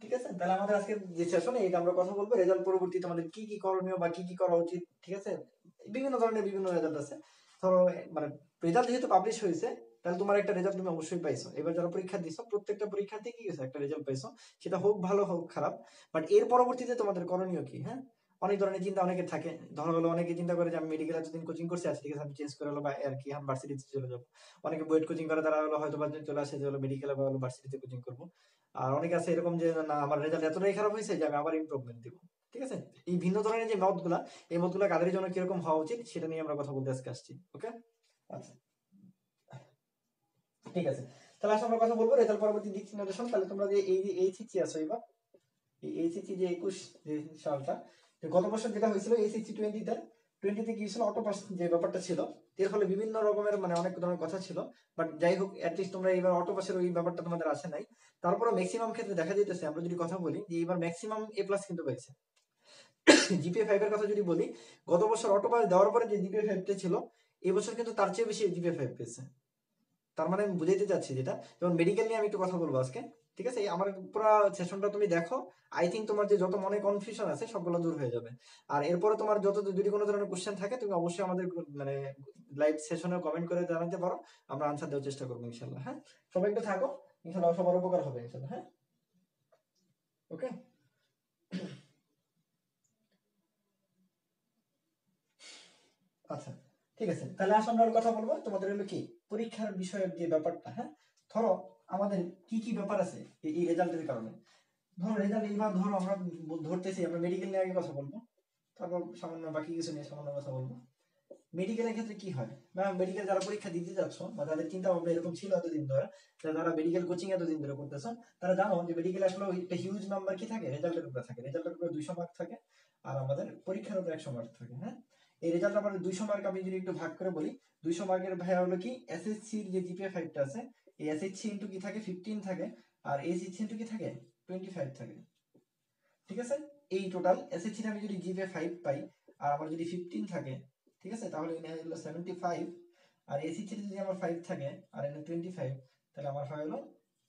ঠিক আছে? তাহলে আমাদের আজকে যে সেশনে এটা আমরা কথা বলবো রেজাল্ট পরবর্তীতে আমাদের কি কি করণীয় বা কি কি করা উচিত। ঠিক আছে? বিভিন্ন ধরনের বিভিন্ন রেজাল্ট আছে। ধরো মানে রেজাল্ট যেহেতু পাবলিশ হয়েছে, তাহলে তোমার একটা রেজাল্ট তুমি অবশ্যই পাইছো। এবার যারা পরীক্ষা দিছো প্রত্যেকটা পরীক্ষাতে কি গেছে একটা রেজাল্ট পাইছো, সেটা হোক ভালো হোক খারাপ। বাট এর পরবর্তীতে তোমাদের করণীয় কি? হ্যাঁ, অনেক ধরনের চিন্তা অনেকের থাকে। ধরো হলো অনেকে চিন্তা করে যে আমি মেডিকেল এতদিন কোচিং করছি, আজ ঠিক আছে আমি চেঞ্জ করে হলো বা আর কি আমি ভার্সিটিতে চলে যাবো। অনেকে বুয়েট কোচিং করে তারা হলো হয়তো বা চলে আসে যে হলো মেডিকেলে বা হলো ভার্সিটিতে কোচিং করবো। আর অনেকে আছে এরকম যে না আমার রেজাল্ট এতটাই খারাপ হয়েছে যে আমি আবার ইমপ্রুভমেন্ট দিব। ঠিক আছে? এই ভিন্ন ধরনের যে মতগুলা, এই মতগুলা কাদের জন্য কিরকম হওয়া উচিত সেটা নিয়ে আমরা কথা বলতে আজকে আসছি। ওকে, আচ্ছা ঠিক আছে। তাহলে আসলে আমরা কথা বলবো রেজাল্ট পরবর্তী দিক নির্দেশন। তাহলে তোমরা যে এই এইচএসসি আছো এবার, এই এইচএসসি যে 21 যে সালটা, গত বছর যেটা হয়েছিল এইচএসসি 20 তে কি ছিল অটো পাস যে ব্যাপারটা ছিল, এর ফলে বিভিন্ন রকমের মানে অনেক ধরনের কথা ছিল। বাট যাই হোক অ্যাটলিস্ট তোমরা এবার অটো পাসের ওই ব্যাপারটা তোমাদের আসে নাই। তারপরে ম্যাক্সিমাম ক্ষেত্রে দেখা যাইতেছে, আমরা যদি কথা বলি যে এবার ম্যাক্সিমাম এ প্লাস কিন্তু পাইছে। জিপিএ 5 এর কথা যদি বলি, গত বছর অটো পাস দেওয়ার পরে যে জিপিএ 5 টা ছিল, এই বছর কিন্তু তার চেয়ে বেশি জিপিএ 5 পেয়েছে। তার মানে আমি বুঝাইতে চাচ্ছি যেটা, যেমন মেডিকেল নিয়ে আমি একটু কথা বলবো আজকে। ঠিক আছে? আমার পুরো সেশনটা তুমি দেখো, আই থিঙ্ক তোমার যে যত মনে কনফিউশন আছে সবগুলো দূর হয়ে যাবে। আর এরপরে তোমার যত যদি কোনো ধরনের কোশ্চেন থাকে তুমি অবশ্যই আমাদের মানে লাইভ সেশনে কমেন্ট করে জানাতে পারো, আমরা আনসার দেওয়ার চেষ্টা করবো ইনশাল্লাহ। হ্যাঁ, সবাই একটু থাকো, ইনশাল্লাহ সবার উপকার হবে ইনশাল্লাহ। হ্যাঁ, ওকে, আচ্ছা ঠিক আছে। তাহলে আসলে আমরা কথা বলবো তোমাদের হলো কি পরীক্ষার বিষয়ের যে ব্যাপারটা। হ্যাঁ, ধরো আমাদের কি কি ব্যাপার আছে এই রেজাল্টের কারণে। ধরো রেজাল্ট এইবার ধরো আমরা ধরতেছি, আমরা মেডিকেল নিয়ে আগে কথা বলবো, তারপর সামান্য বাকি কিছু নিয়ে সামান্য কথা বলবো। মেডিকেলের ক্ষেত্রে কি হয়, বা মেডিকেল যারা পরীক্ষা দিতে যাচ্ছ বা যাদের চিন্তা ভাবনা এরকম ছিল এতদিন ধরে, যারা মেডিকেল কোচিং এতদিন ধরে করতেছ, তারা জানো যে মেডিকেল আসলে একটা হিউজ নাম্বার কি থাকে রেজাল্টের উপরে থাকে। রেজাল্টের উপরে 200 মার্ক থাকে, আর আমাদের পরীক্ষার উপরে 100 মার্ক থাকে। হ্যাঁ, এই রেজাল্ট আমাদের 200 মার্ক আমি যদি একটু ভাগ করে বলি, 200 মার্কের ভাইয়া হলো কি এসএসসির যে জিপিএ 5 টা আছে, এই এসএসসি ইনটু কি থাকে 15 থাকে, আর এইচএসসি ইনটু কি থাকে 25 থাকে। ঠিক আছে? এই টোটাল এসএসসি তে আমি যদি জিপিএ 5 পাই আর আমার যদি 15 থাকে, ঠিক আছে, তাহলে এখানে হলো 75। আর এসএসসি তে যদি আমার 5 থাকে আর এখানে 25, তাহলে আমার হয় হলো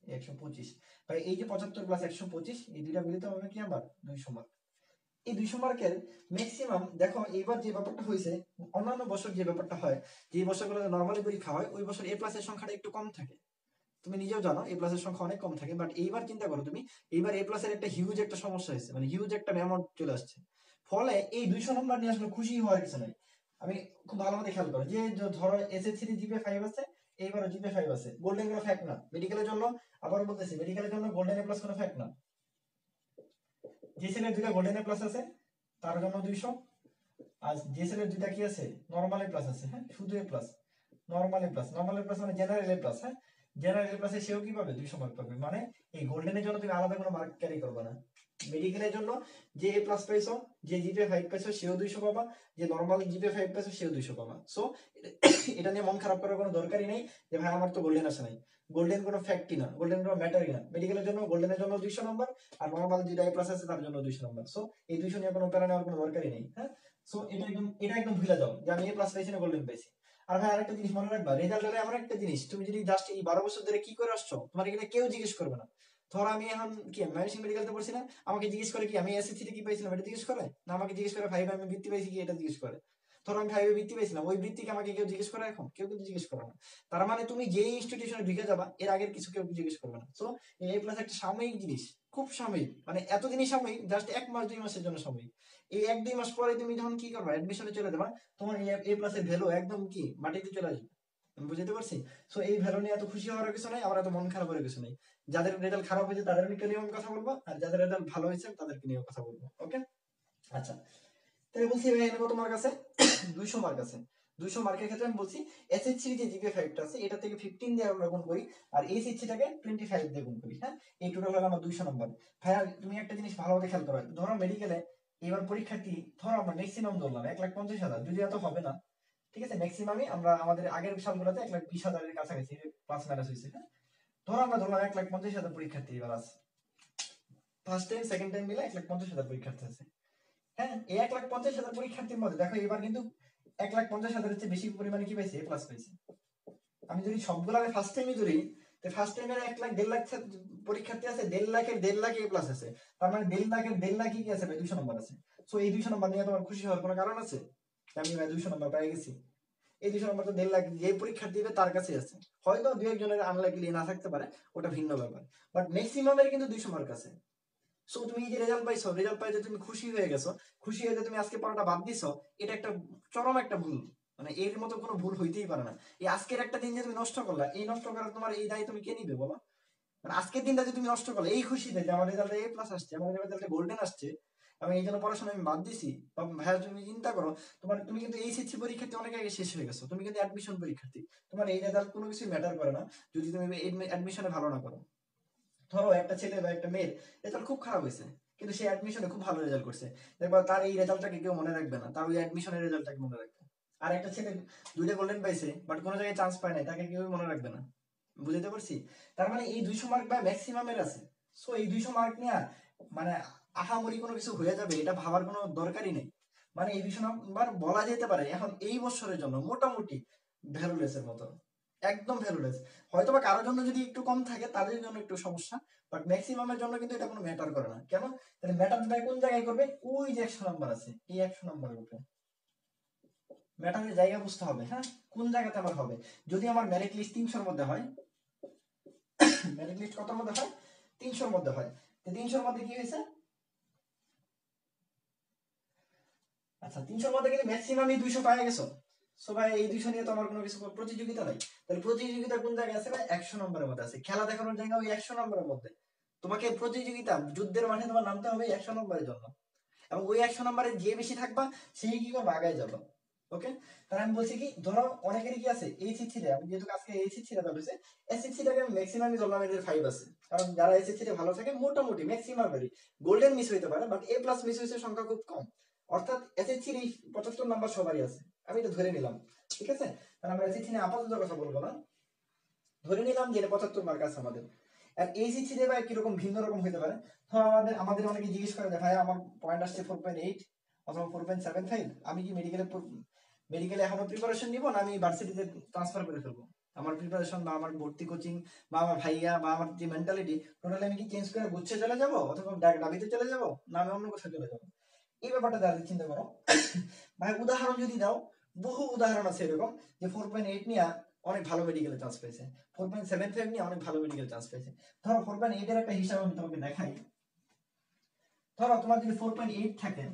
125। ভাই এই যে 75 প্লাস 125 এই দুইটা মিলিত হবে কি আমার 200 মার্ক। এই 200 মার্কের ম্যাক্সিমাম দেখো এইবার যে ব্যাপারটা হয়েছে, অন্যান্য বছর যে ব্যাপারটা হয়, যে বছরগুলোতে নরমালি পরীক্ষা হয় ওই বছর এ প্লাসের সংখ্যাটা একটু কম থাকে। তুমি নিজেও জানো এ প্লাসের সংখ্যা অনেক কম থাকে। বাট এইবার চিন্তা করো তুমি, এইবার এ প্লাসের একটা হিউজ একটা সমস্যা হয়েছে, মানে হিউজ একটা অ্যামাউন্ট চলে আসছে। ফলে এই 200 নম্বর নিয়ে আসলে খুশি হওয়ার কিছু নাই। আমি খুব ভালো মতো খেয়াল করো যে ধরো এসএসসি তে জিপিএ 5 আছে, এইবারও জিপিএ 5 আছে, গোল্ডেন কোনো ফ্যাক্ট না মেডিকেলের জন্য। আবার বলতেছি মেডিকেলের জন্য গোল্ডেন এ প্লাস কোনো ফ্যাক্ট না। যে ছেলের দুইটা গোল্ডেন এ প্লাস আছে তার জন্য 200, আর যে ছেলের দুইটা কি আছে নরমাল এ প্লাস আছে, হ্যাঁ শুধু এ প্লাস, নরমাল এ প্লাস, নরমাল এ প্লাস মানে জেনারেল এ প্লাস। হ্যাঁ, জেনারেল এ প্লাসে সেও কি পাবে 200 মার্ক পাবে। মানে এই গোল্ডেনের জন্য তুমি আলাদা কোনো মার্ক ক্যারি করবে না। মেডিকেলের জন্য যে এ প্লাস পাইছো, যে জিপিএ 5 পাইছো সেও 200 পাবা, যে নরমাল জিপিএ 5 পাইছো সেও 200 পাবা। সো এটা নিয়ে মন খারাপ করার কোনো দরকারই নেই যে ভাই আমার তো গোল্ডেন আসে নাই। গোল্ডেন কোনো ফ্যাক্টই না, গোল্ডেন কোনো ম্যাটারই না। মেডিকেলের জন্য গোল্ডেনের জন্য 200 নম্বর, আর নরমাল যেটা এ প্লাস আছে তার জন্য 200 নম্বর। সো এই 200 নিয়ে কোনো প্যারা নেওয়ার কোনো দরকারই নেই। হ্যাঁ, সো এটা একদম ভুলে যাও যে আমি এ প্লাস পাইছি না গোল্ডেন পাইছি। আর ভাই আরেকটা জিনিস মনে রাখবা, রেজাল্ট হলে এমন একটা জিনিস, তুমি যদি জাস্ট এই 12 বছর ধরে কি করে আসছো তোমার এখানে কেউ জিজ্ঞেস করবে না। ধর আমি এখন কি ময়মনসিংহ মেডিকেলতে পড়ছি না, আমাকে জিজ্ঞেস করে কি আমি এসএসসি তে কি পাইছিলাম এটা জিজ্ঞেস করে না, আমাকে জিজ্ঞেস করে ফাইভে আমি বৃত্তি পাইছি কি এটা জিজ্ঞেস করে। ধর আমি ফাইভে বৃত্তি পাইছিলাম, ওই বৃত্তিকে আমাকে কেউ জিজ্ঞেস করে এখন? কেউ কিন্তু জিজ্ঞেস করে না। তার মানে তুমি যেই ইনস্টিটিউশনে ঢুকে যাবা এর আগের কিছু কেউ জিজ্ঞেস করবে না। সো এ প্লাস একটা সাময়িক জিনিস, খুব সাময়িক, মানে এতদিনই সাময়িক, জাস্ট 1 মাস 2 মাসের জন্য সাময়িক। এই 1 2 মাস পরে তুমি যখন কি করবা অ্যাডমিশনে চলে যাবা, তোমার এই এ প্লাস এর ভ্যালু একদম কি মাটিতে চলে আসবে। আমি বুঝতে পারছি। সো এই ভ্যালু নিয়ে এত খুশি হওয়ার কিছু নাই, আমার এত মন খারাপ করার কিছু নাই। যাদের রেজাল্ট খারাপ হয়েছে তাদের নিয়ে আমি কথা বলবো, আর যাদের রেজাল্ট ভালো হয়েছে তাদেরকে নিয়ে কথা বলবো। ওকে, আচ্ছা। তাই বলছি ভাই এনে কত মার্ক আছে 200 মার্ক আছে। 200 মার্কের ক্ষেত্রে আমি বলছি এসএসসি যে জিপিএ 5 টা আছে এটা থেকে 15 দিয়ে আমরা গুণ করি, আর এইচএসসি টাকে 25 দিয়ে গুণ করি। হ্যাঁ, এই টোটাল হলো আমার 200 নম্বর। ভাইয়া তুমি একটা জিনিস ভালোভাবে খেয়াল করো, ধরো মেডিকেলে এবার পরীক্ষার্থী ধরো আমরা ম্যাক্সিমাম ধরলাম 1,50,000, যদি এত হবে না। ঠিক আছে, ম্যাক্সিমামই আমরা আমাদের আগের সালগুলোতে 1,20,000 এর কাছাকাছি প্লাস মাইনাস হয়েছে। হ্যাঁ, ধরো আমরা ধরলাম 1,50,000 পরীক্ষার্থী এবার আছে, ফার্স্ট টাইম সেকেন্ড টাইম মিলে 1,50,000 পরীক্ষার্থী আছে। হ্যাঁ, এই 1,50,000 পরীক্ষার্থীর মধ্যে দেখো এবার কিন্তু 1,50,000 চেয়ে বেশি পরিমাণে কি পাইছে এ প্লাস পাইছে। আমি যদি সবগুলো আমি ফার্স্ট টাইমই ধরি, তো ফার্স্ট টাইমের 1 লাখ 1.5 লাখ পরীক্ষার্থী আছে, 1.5 লাখের 1.5 লাখ এ প্লাস আছে, তার মানে 1.5 লাখের 1.5 লাখই কি আছে ভাই 200 নম্বর আছে। সো এই 200 নম্বর নিয়ে তোমার খুশি হওয়ার কোনো কারণ আছে? আমি ভাই 200 নম্বর পেয়ে গেছি। এই 200 নম্বর তো 1.5 লাখ যে পরীক্ষার্থী দিবে তার কাছে আছে, হয়তো দুই একজনের আনলাইকলি না থাকতে পারে, ওটা ভিন্ন ব্যাপার, বাট ম্যাক্সিমামের কিন্তু 200 মার্ক আছে। সো তুমি এই যে রেজাল্ট পাইছো, রেজাল্ট পাই যে তুমি খুশি হয়ে গেছো, খুশি হয়ে যে তুমি আজকে পড়াটা বাদ দিছো, এটা একটা চরম একটা ভুল। মানে এর মতো কোনো ভুল হইতেই পারে না। এই আজকের একটা দিন যে তুমি নষ্ট করলা, এই নষ্ট করার তোমার এই দায় তুমি কে নিবে বলো? মানে আজকের দিনটা যে তুমি নষ্ট করলে এই খুশিতে যে আমার রেজাল্টে এ প্লাস আসছে, আমার রেজাল্টে গোল্ডেন আসছে, আমি এই জন্য পড়াশোনা আমি বাদ দিছি, বা ভাইয়া তুমি চিন্তা করো, তুমি কিন্তু এইচএসসি পরীক্ষার্থী অনেক আগে শেষ হয়ে গেছো, তুমি কিন্তু অ্যাডমিশন পরীক্ষার্থী, তোমার এই রেজাল্ট কোনো কিছু ম্যাটার করে না যদি তুমি অ্যাডমিশনে ভালো না করো। ধরো একটা ছেলে বা একটা মেয়ের রেজাল্ট খুব খারাপ হয়েছে, কিন্তু সে অ্যাডমিশনে খুব ভালো রেজাল্ট করছে, দেখবা তার এই রেজাল্টটাকে কেউ মনে রাখবে না, তার ওই অ্যাডমিশনের রেজাল্টটাকে মনে রাখবে। আর একটা ছেলে 2টা গোল্ডেন পাইছে বাট কোনো জায়গায় চান্স পায় নাই, তাকে কেউ মনে রাখবে না। বুঝতে পারছি? তার মানে এই 200 মার্ক বা ম্যাক্সিমামের আছে। সো এই 200 মার্ক নিয়ে মানে আহামরি কোনো কিছু হয়ে যাবে এটা ভাবার কোনো দরকারই নেই। মানে এই 200 নাম্বার বলা যেতে পারে এখন এই বছরের জন্য মোটামুটি ভ্যালুলেস এর মতো, একদম ভ্যালুলেস। হয়তো বা কারোর জন্য যদি একটু কম থাকে তাদের জন্য একটু সমস্যা, বাট ম্যাক্সিমামের জন্য কিন্তু এটা কোনো ম্যাটার করে না। কেন? তাহলে ম্যাটারটা কোন জায়গায় করবে? ওই যে 100 নাম্বার আছে, এই 100 নাম্বারের উপরে ম্যাটারের জায়গা বুঝতে হবে। হ্যাঁ, কোন জায়গাতে আমার হবে? যদি আমার মেরিট লিস্ট 300-র মধ্যে হয়, মেরিট লিস্ট কতর মধ্যে হয়? 300-র মধ্যে হয়। তো 300-র মধ্যে কি হয়েছে? আচ্ছা 300-র মধ্যে কিন্তু ম্যাক্সিমামই 200 পাওয়া গেছো। সো ভাই এই 200 নিয়ে তো আমার কোনো কিছু প্রতিযোগিতা নাই। তাহলে প্রতিযোগিতা কোন জায়গায় আছে ভাই? 100 নম্বরের মধ্যে আছে। খেলা দেখানোর জায়গা ওই 100 নম্বরের মধ্যে। তোমাকে প্রতিযোগিতা যুদ্ধের মাঠে তোমার নামতে হবে 100 নম্বরের জন্য, এবং ওই 100 নম্বরে যে বেশি থাকবা সেই কি করবে? আগায় যাবে। ওকে, তাহলে আমি বলছি কি, ধরো অনেকেরই কি আছে এইচএসসি রে, আমি যেহেতু আজকে এইচএসসি রে বলেছে, এসএসসি টাকে আমি ম্যাক্সিমামই ধরলাম এদের 5 আছে, কারণ যারা এসএসসি রে ভালো থাকে মোটামুটি ম্যাক্সিমামেরই গোল্ডেন মিস হইতে পারে, বাট এ প্লাস মিস হইছে সংখ্যা খুব কম। অর্থাৎ এসএসসি র 75 নাম্বার সবারই আছে, আমি এটা ধরে নিলাম। ঠিক আছে, তাহলে আমরা এসএসসি নিয়ে আপাতত কথা বলবো না, ধরে নিলাম যে 75 মার্ক আছে আমাদের। আর এইচএসসি রে ভাই কিরকম ভিন্ন রকম হইতে পারে? ধরো আমাদের অনেকে জিজ্ঞেস করে যে ভাই আমার পয়েন্ট আসছে 4.8 অথবা 4.75, আমি কি মেডিকেলে এখনো প্রিপারেশন নিব, না আমি ভার্সিটিতে ট্রান্সফার করে ফেলবো? আমার প্রিপারেশন বা আমার ভর্তি কোচিং বা আমার ভাইয়া বা আমার যে মেন্টালিটি, টোটালি আমি কি চেঞ্জ করে গুচ্ছে চলে যাব, অথবা ডাবিতে চলে যাব, না আমি অন্য কোথাও চলে যাব? এই ব্যাপারটা যারা চিন্তা করো। ভাই উদাহরণ যদি দাও, বহু উদাহরণ আছে এরকম যে 4.8 নিয়ে অনেক ভালো মেডিকেলে চান্স পেয়েছে, 4.75 নিয়ে অনেক ভালো মেডিকেল চান্স পেয়েছে। ধরো 4.8 এর একটা হিসাব আমি তোমাকে দেখাই। ধরো তোমার যদি 4.8 থাকে,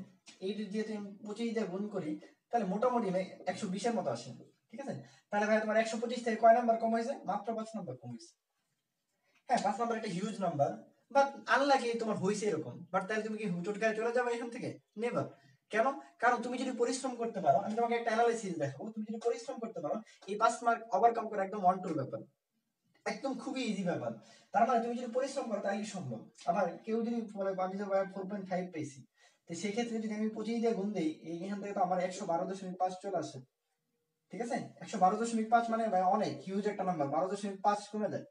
এই দিয়ে তুমি 25 দিয়ে গুণ করি, তাহলে মোটামুটি 120 এর মতো আসে। ঠিক আছে, তাহলে ভাই তোমার 125 থেকে কয় নাম্বার কম হয়েছে? মাত্র 5 নাম্বার কম হয়েছে। হ্যাঁ 5 নাম্বার একটা হিউজ নাম্বার, বাট আনলাকি তোমার হয়েছে এরকম, বাট তাহলে তুমি কি হুটহুট করে চলে যাবে এখান থেকে? নেভার। কেন? কারণ তুমি যদি পরিশ্রম করতে পারো, আমি তোমাকে একটা অ্যানালাইসিস দেখাবো, তুমি যদি পরিশ্রম করতে পারো এই 5 মার্ক ওভারকাম করে একদম ওয়ান টুর ব্যাপার, একদম খুবই ইজি ব্যাপার। তার মানে তুমি যদি পরিশ্রম করো তাহলে সম্ভব। আবার কেউ যদি বলে আমি তো 4.5 পেয়েছি, তো সেক্ষেত্রে যদি আমি 25 দিয়ে গুণ দিই, এইখান থেকে তো আমার 112.5 চলে আসে। ঠিক আছে, 112.5 মানে ভাই অনেক হিউজ একটা নাম্বার, 12.5 কমে যায়,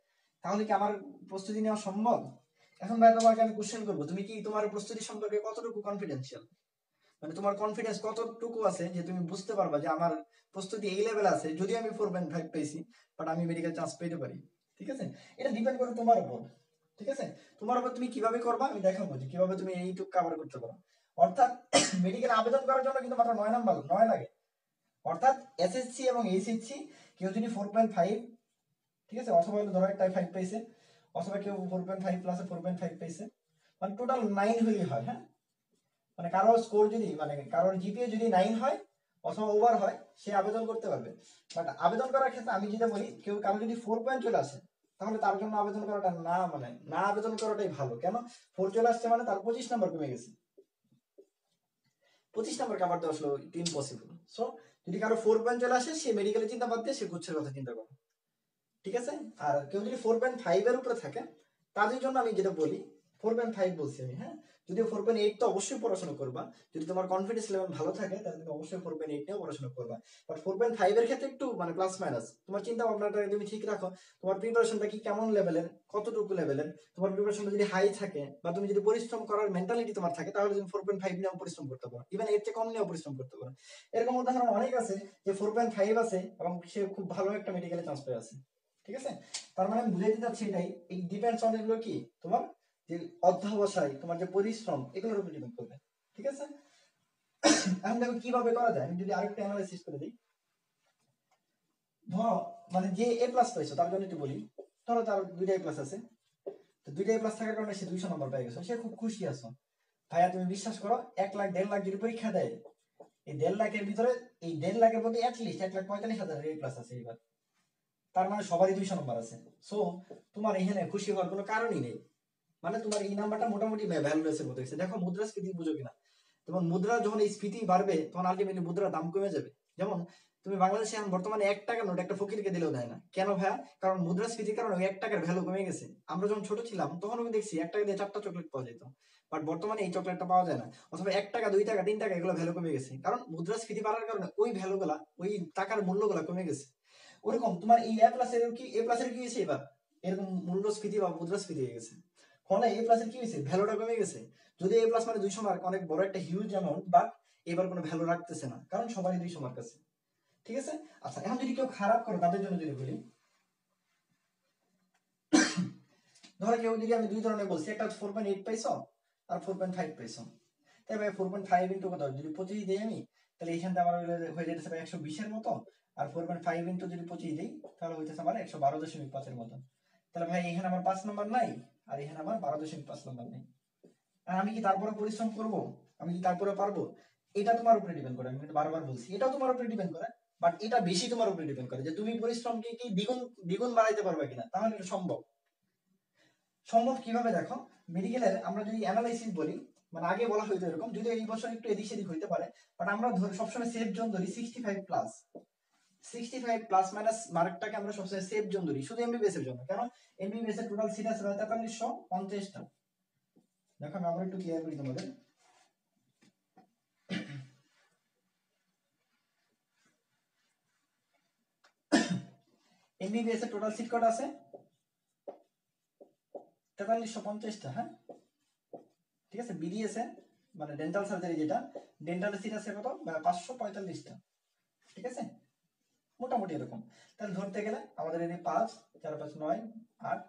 তাহলে কি আমার প্রস্তুতি নেওয়া সম্ভব? এখন ভাই তোমাকে আমি কোশ্চেন করবো, তুমি কি তোমার প্রস্তুতি সম্পর্কে কতটুকু কনফিডেন্সিয়াল? মানে তোমার কনফিডেন্স কতটুকু আছে যে তুমি বুঝতে পারবা যে আমার প্রস্তুতি এই লেভেল আছে, যদি আমি 4.5 পেয়েছি বাট আমি মেডিকেল চান্স পেতে পারি। ঠিক আছে, এটা ডিপেন্ড করে তোমার উপর। ঠিক আছে, তোমার উপর তুমি কিভাবে করবা আমি দেখাবো যে কিভাবে তুমি এইটুকু কভার করতে পারো। অর্থাৎ মেডিকেল আবেদন করার জন্য কিন্তু মাত্র 9 নাম্বার 9 লাগে। অর্থাৎ এসএসসি এবং এইচএসসি কেউ যদি 4.5, ঠিক আছে, অথবা ধরো একটাই 5 পেয়েছে, অথবা কেউ 4.5 প্লাসে 4.5 পেয়েছে, মানে টোটাল 9 হলেই হয়। হ্যাঁ, মানে কারোর স্কোর যদি মানে কারোর জিপিএ যদি 9 হয় অথবা ওভার হয়, সে আবেদন করতে পারবে। বাট আবেদন করার ক্ষেত্রে আমি যেটা বলি, কেউ কারো যদি 4 পয়েন্ট চলে আসে, তাহলে তার জন্য আবেদন করাটা না, মানে না আবেদন করাটাই ভালো। কেন? 4 চলে আসছে মানে তার 25 নাম্বার কমে গেছে, 25 নাম্বার কাভার দেওয়া আসলে ইম্পসিবল। সো যদি কারো 4 পয়েন্ট চলে আসে, সে মেডিকেলে চিন্তা বাদ দিয়ে সে গুচ্ছের কথা চিন্তা করে। ঠিক আছে, আর কেউ যদি 4.5 এর উপরে থাকে, তাদের জন্য আমি যেটা বলি, 4.5 বলছি আমি, হ্যাঁ, যদি 4.8 তো অবশ্যই পড়াশোনা করবা, যদি তোমার কনফিডেন্স লেভেল ভালো থাকে তাহলে তুমি অবশ্যই 4.8 নিয়েও পড়াশোনা করবা। বাট 4.5 এর ক্ষেত্রে একটু মানে প্লাস মাইনাস তোমার চিন্তা ভাবনাটা তুমি ঠিক রাখো, তোমার প্রিপারেশনটা কি কেমন লেভেলের, কতটুকু লেভেলের, তোমার প্রিপারেশনটা যদি হাই থাকে বা তুমি যদি পরিশ্রম করার মেন্টালিটি তোমার থাকে, তাহলে তুমি 4.5 নিয়েও পরিশ্রম করতে পারো, ইভেন এর চেয়ে কম নিয়েও পরিশ্রম করতে পারো। এরকম উদাহরণ অনেক আছে যে 4.5 আছে এবং সে খুব ভালো একটা মেডিকেলে চান্স পেয়ে আছে। ঠিক আছে, তার মানে আমি বুঝাইতে চাচ্ছি এটাই, এই ডিপেন্ডস অন এগুলো কি তোমার যে অধ্যবসায়, তোমার যে পরিশ্রম, এগুলোর উপর ডিপেন্ড করবে। ঠিক আছে, এখন দেখো কিভাবে করা যায়, আমি যদি আরেকটা অ্যানালাইসিস করে দিই। ধরো মানে যে এ প্লাস পাইছো তার জন্য একটু বলি, ধরো তার দুইটা এ প্লাস আছে, তো দুইটা এ প্লাস থাকার কারণে সে 200 নম্বর পেয়ে গেছো, সে খুব খুশি আছো। ভাইয়া তুমি বিশ্বাস করো 1 লাখ 1.5 লাখ যদি পরীক্ষা দেয়, এই 1.5 লাখের ভিতরে এই 1.5 লাখের মধ্যে অ্যাটলিস্ট 1,45,000 এ প্লাস আছে এবার, তার মানে সবারই 200 নম্বর আছে। সো তোমার এখানে খুশি হওয়ার কোনো কারণই নেই, মানে তোমার এই নাম্বারটা মোটামুটি ভ্যালুলেসের মতো হয়েছে। দেখো মুদ্রাস্ফীতি বুঝো কিনা, যেমন মুদ্রা যখন এই স্ফীতি বাড়বে তখন আলটিমেটলি মুদ্রার দাম কমে যাবে। যেমন তুমি বাংলাদেশে এখন বর্তমানে 1 টাকার নোট একটা ফকিরকে দিলেও দেয় না, কেন ভাইয়া? কারণ মুদ্রাস্ফীতির কারণে ওই 1 টাকার ভ্যালু কমে গেছে। আমরা যখন ছোট ছিলাম তখন আমি দেখছি 1 টাকা দিয়ে 4টা চকলেট পাওয়া যেত, বাট বর্তমানে এই চকলেটটা পাওয়া যায় না। অথবা 1 টাকা 2 টাকা 3 টাকা এগুলো ভ্যালু কমে গেছে, কারণ মুদ্রাস্ফীতি বাড়ার কারণে ওই ভ্যালুগুলা, ওই টাকার মূল্যগুলা কমে গেছে। ওরকম তোমার এই এ প্লাস এর কি হয়েছে এবার, এরকম মূল্যস্ফীতি বা মুদ্রাস্ফীতি হয়ে গেছে, ফলে এ প্লাস এর কি হয়েছে, ভ্যালুটা কমে গেছে। যদি এ প্লাস মানে 200 মার্ক অনেক বড় একটা হিউজ অ্যামাউন্ট, বাট এবার কোনো ভ্যালু রাখতেছে না, কারণ সবারই 200 মার্ক আছে। ঠিক আছে, আচ্ছা এখন যদি কেউ খারাপ করে তাদের জন্য যদি বলি, ধরো কেউ যদি, আমি দুই ধরনের বলছি, একটা 4.8 পাইছো আর 4.5 পাইছো, তাই ভাই 4.5 ইন্টু কত, যদি 25 দিই আমি, তাহলে এইখান থেকে আমার হয়ে যেতেছে 120 এর মতো, আর 4.5 ইন্টু যদি 25 দিই তাহলে হইতেছে আমার 112.5 এর মতো। তাহলে ভাই এখানে আমার 5 নাম্বার নাই, আর এখানে আমার 12.5 নাম্বার নেই। আর আমি কি তারপরে পরিশ্রম করব, আমি কি তারপরে পারবো? এটা তোমার উপরে ডিপেন্ড করে, আমি বারবার বলছি এটাও তোমার উপরে ডিপেন্ড করে, বাট এটা বেশি তোমার উপরে ডিপেন্ড করে যে তুমি পরিশ্রমকে কি দ্বিগুণ দ্বিগুণ বাড়াইতে পারবে কিনা, তাহলে এটা সম্ভব। সম্ভব কিভাবে দেখো, মেডিকেলের আমরা যদি অ্যানালাইসিস বলি, মানে আগে বলা হইতো এরকম, যদি এই বছর একটু এদিক সেদিক হইতে পারে, বাট আমরা ধরি সবসময় সেফ জোন ধরি 65 প্লাস। 65 প্লাস মাইনাস মার্কটাকে আমরা সবসময় সেফ জোন ধরি, শুধু এমবিবিএস এর জন্য। কারণ এমবিবিএস এর টোটাল সিট আছে 4350টা। দেখো আমি আবার একটু ক্লিয়ার করি তোমাদের। এমবিবিএস এর টোটাল সিট কত আছে? 4350টা। হ্যাঁ ঠিক আছে, বিডিএস এ মানে ডেন্টাল সার্জারি যেটা, ডেন্টালের সিট আছে কত, 545টা। ঠিক আছে, মোটামুটি এরকম। তাহলে ধরতে গেলে আমাদের এখানে 5 4 5 9 8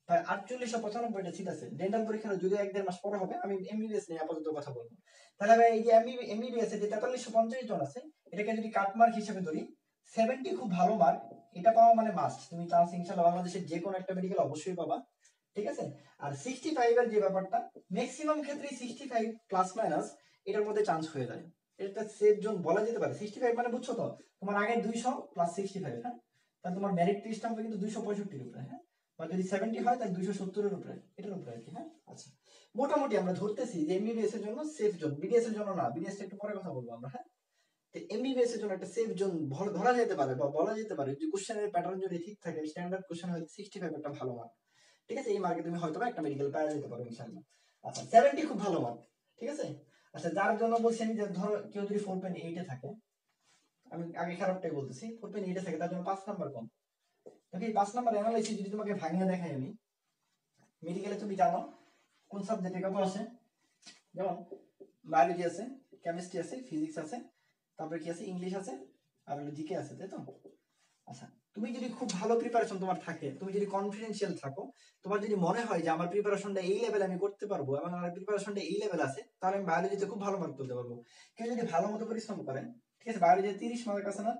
প্রায় 4895টা সিট আছে। ডেন্টাল পরীক্ষা যদি 1-1.5 মাস পরে হবে, আমি এমবিবিএস নিয়ে আপাতত কথা বলবো। তাহলে ভাই এই যে এমবিবিএস এর যে 4350 জন আছে, এটাকে যদি কাট মার্ক হিসেবে ধরি, 70 খুব ভালো মার্ক, এটা পাওয়া মানে মাস্ট, তুমি চান্স ইনশাআল্লাহ বাংলাদেশের যে কোনো একটা মেডিকেল অবশ্যই পাবা। ঠিক আছে, আর 65 এর যে ব্যাপারটা, ম্যাক্সিমাম ক্ষেত্রে 65 প্লাস মাইনাস এটার মধ্যে চান্স হয়ে যায়, এটা সেফ জোন বলা যেতে পারে। 65 মানে বুঝছো তো, তোমার আগে 200 প্লাস 65, হ্যাঁ, তাহলে তোমার মেরিট লিস্ট হবে কিন্তু 265 এর উপরে, হ্যাঁ, বা যদি 70 হয় তাহলে 270 এর উপরে, এটার উপরে আর কি। হ্যাঁ আচ্ছা, মোটামুটি আমরা ধরতেছি যে এমবিবিএস এর জন্য সেফ জোন, বিডিএস এর জন্য না, বিডিএস একটু পরে কথা বলবো আমরা। হ্যাঁ, তো এমবিবিএস এর জন্য একটা সেফ জোন ধরা যেতে পারে, বা বলা যেতে পারে যে কোশ্চেনের প্যাটার্ন যদি ঠিক থাকে, স্ট্যান্ডার্ড কোশ্চেন হয় 65 একটা ভালো মার্ক। ঠিক আছে, এই মার্কে তুমি হয়তো একটা মেডিকেল পেয়ে যেতে পারো ইনশাআল্লাহ। আচ্ছা 70 খুব ভালো মার্ক। ঠিক আছে, আচ্ছা যার জন্য বলছেন যে ধরো কেউ যদি 4.8 এ থাকে, আমি আগে খারাপটাই বলতেছি, 4.8 এ থাকে তার জন্য 5 নাম্বার কম। দেখো এই 5 নাম্বার অ্যানালাইসিস যদি তোমাকে ভাঙিয়ে দেখাই আমি, মেডিকেলে তুমি জানো কোন সাবজেক্টে কত আসে, যেমন বায়োলজি আছে, কেমিস্ট্রি আছে, ফিজিক্স আছে, তারপরে কি আছে, ইংলিশ আছে, আর হলো জিকে আছে, তাই তো? আচ্ছা তুমি যদি খুব ভালো প্রিপারেশন তোমার থাকে, তুমি যদি কনফিডেন্সিয়াল থাকো, তোমার যদি মনে হয় যে আমার প্রিপারেশনটা এই লেভেলে আমি করতে পারবো এবং আমার প্রিপারেশনটা এই লেভেল আছে, তাহলে আমি বায়োলজিতে খুব ভালো মার্ক তুলতে পারবো। কেউ যদি ভালো মতো পরিশ্রম করে, ঠিক আছে, বায়োলজিতে 30 মার্ক আছে না,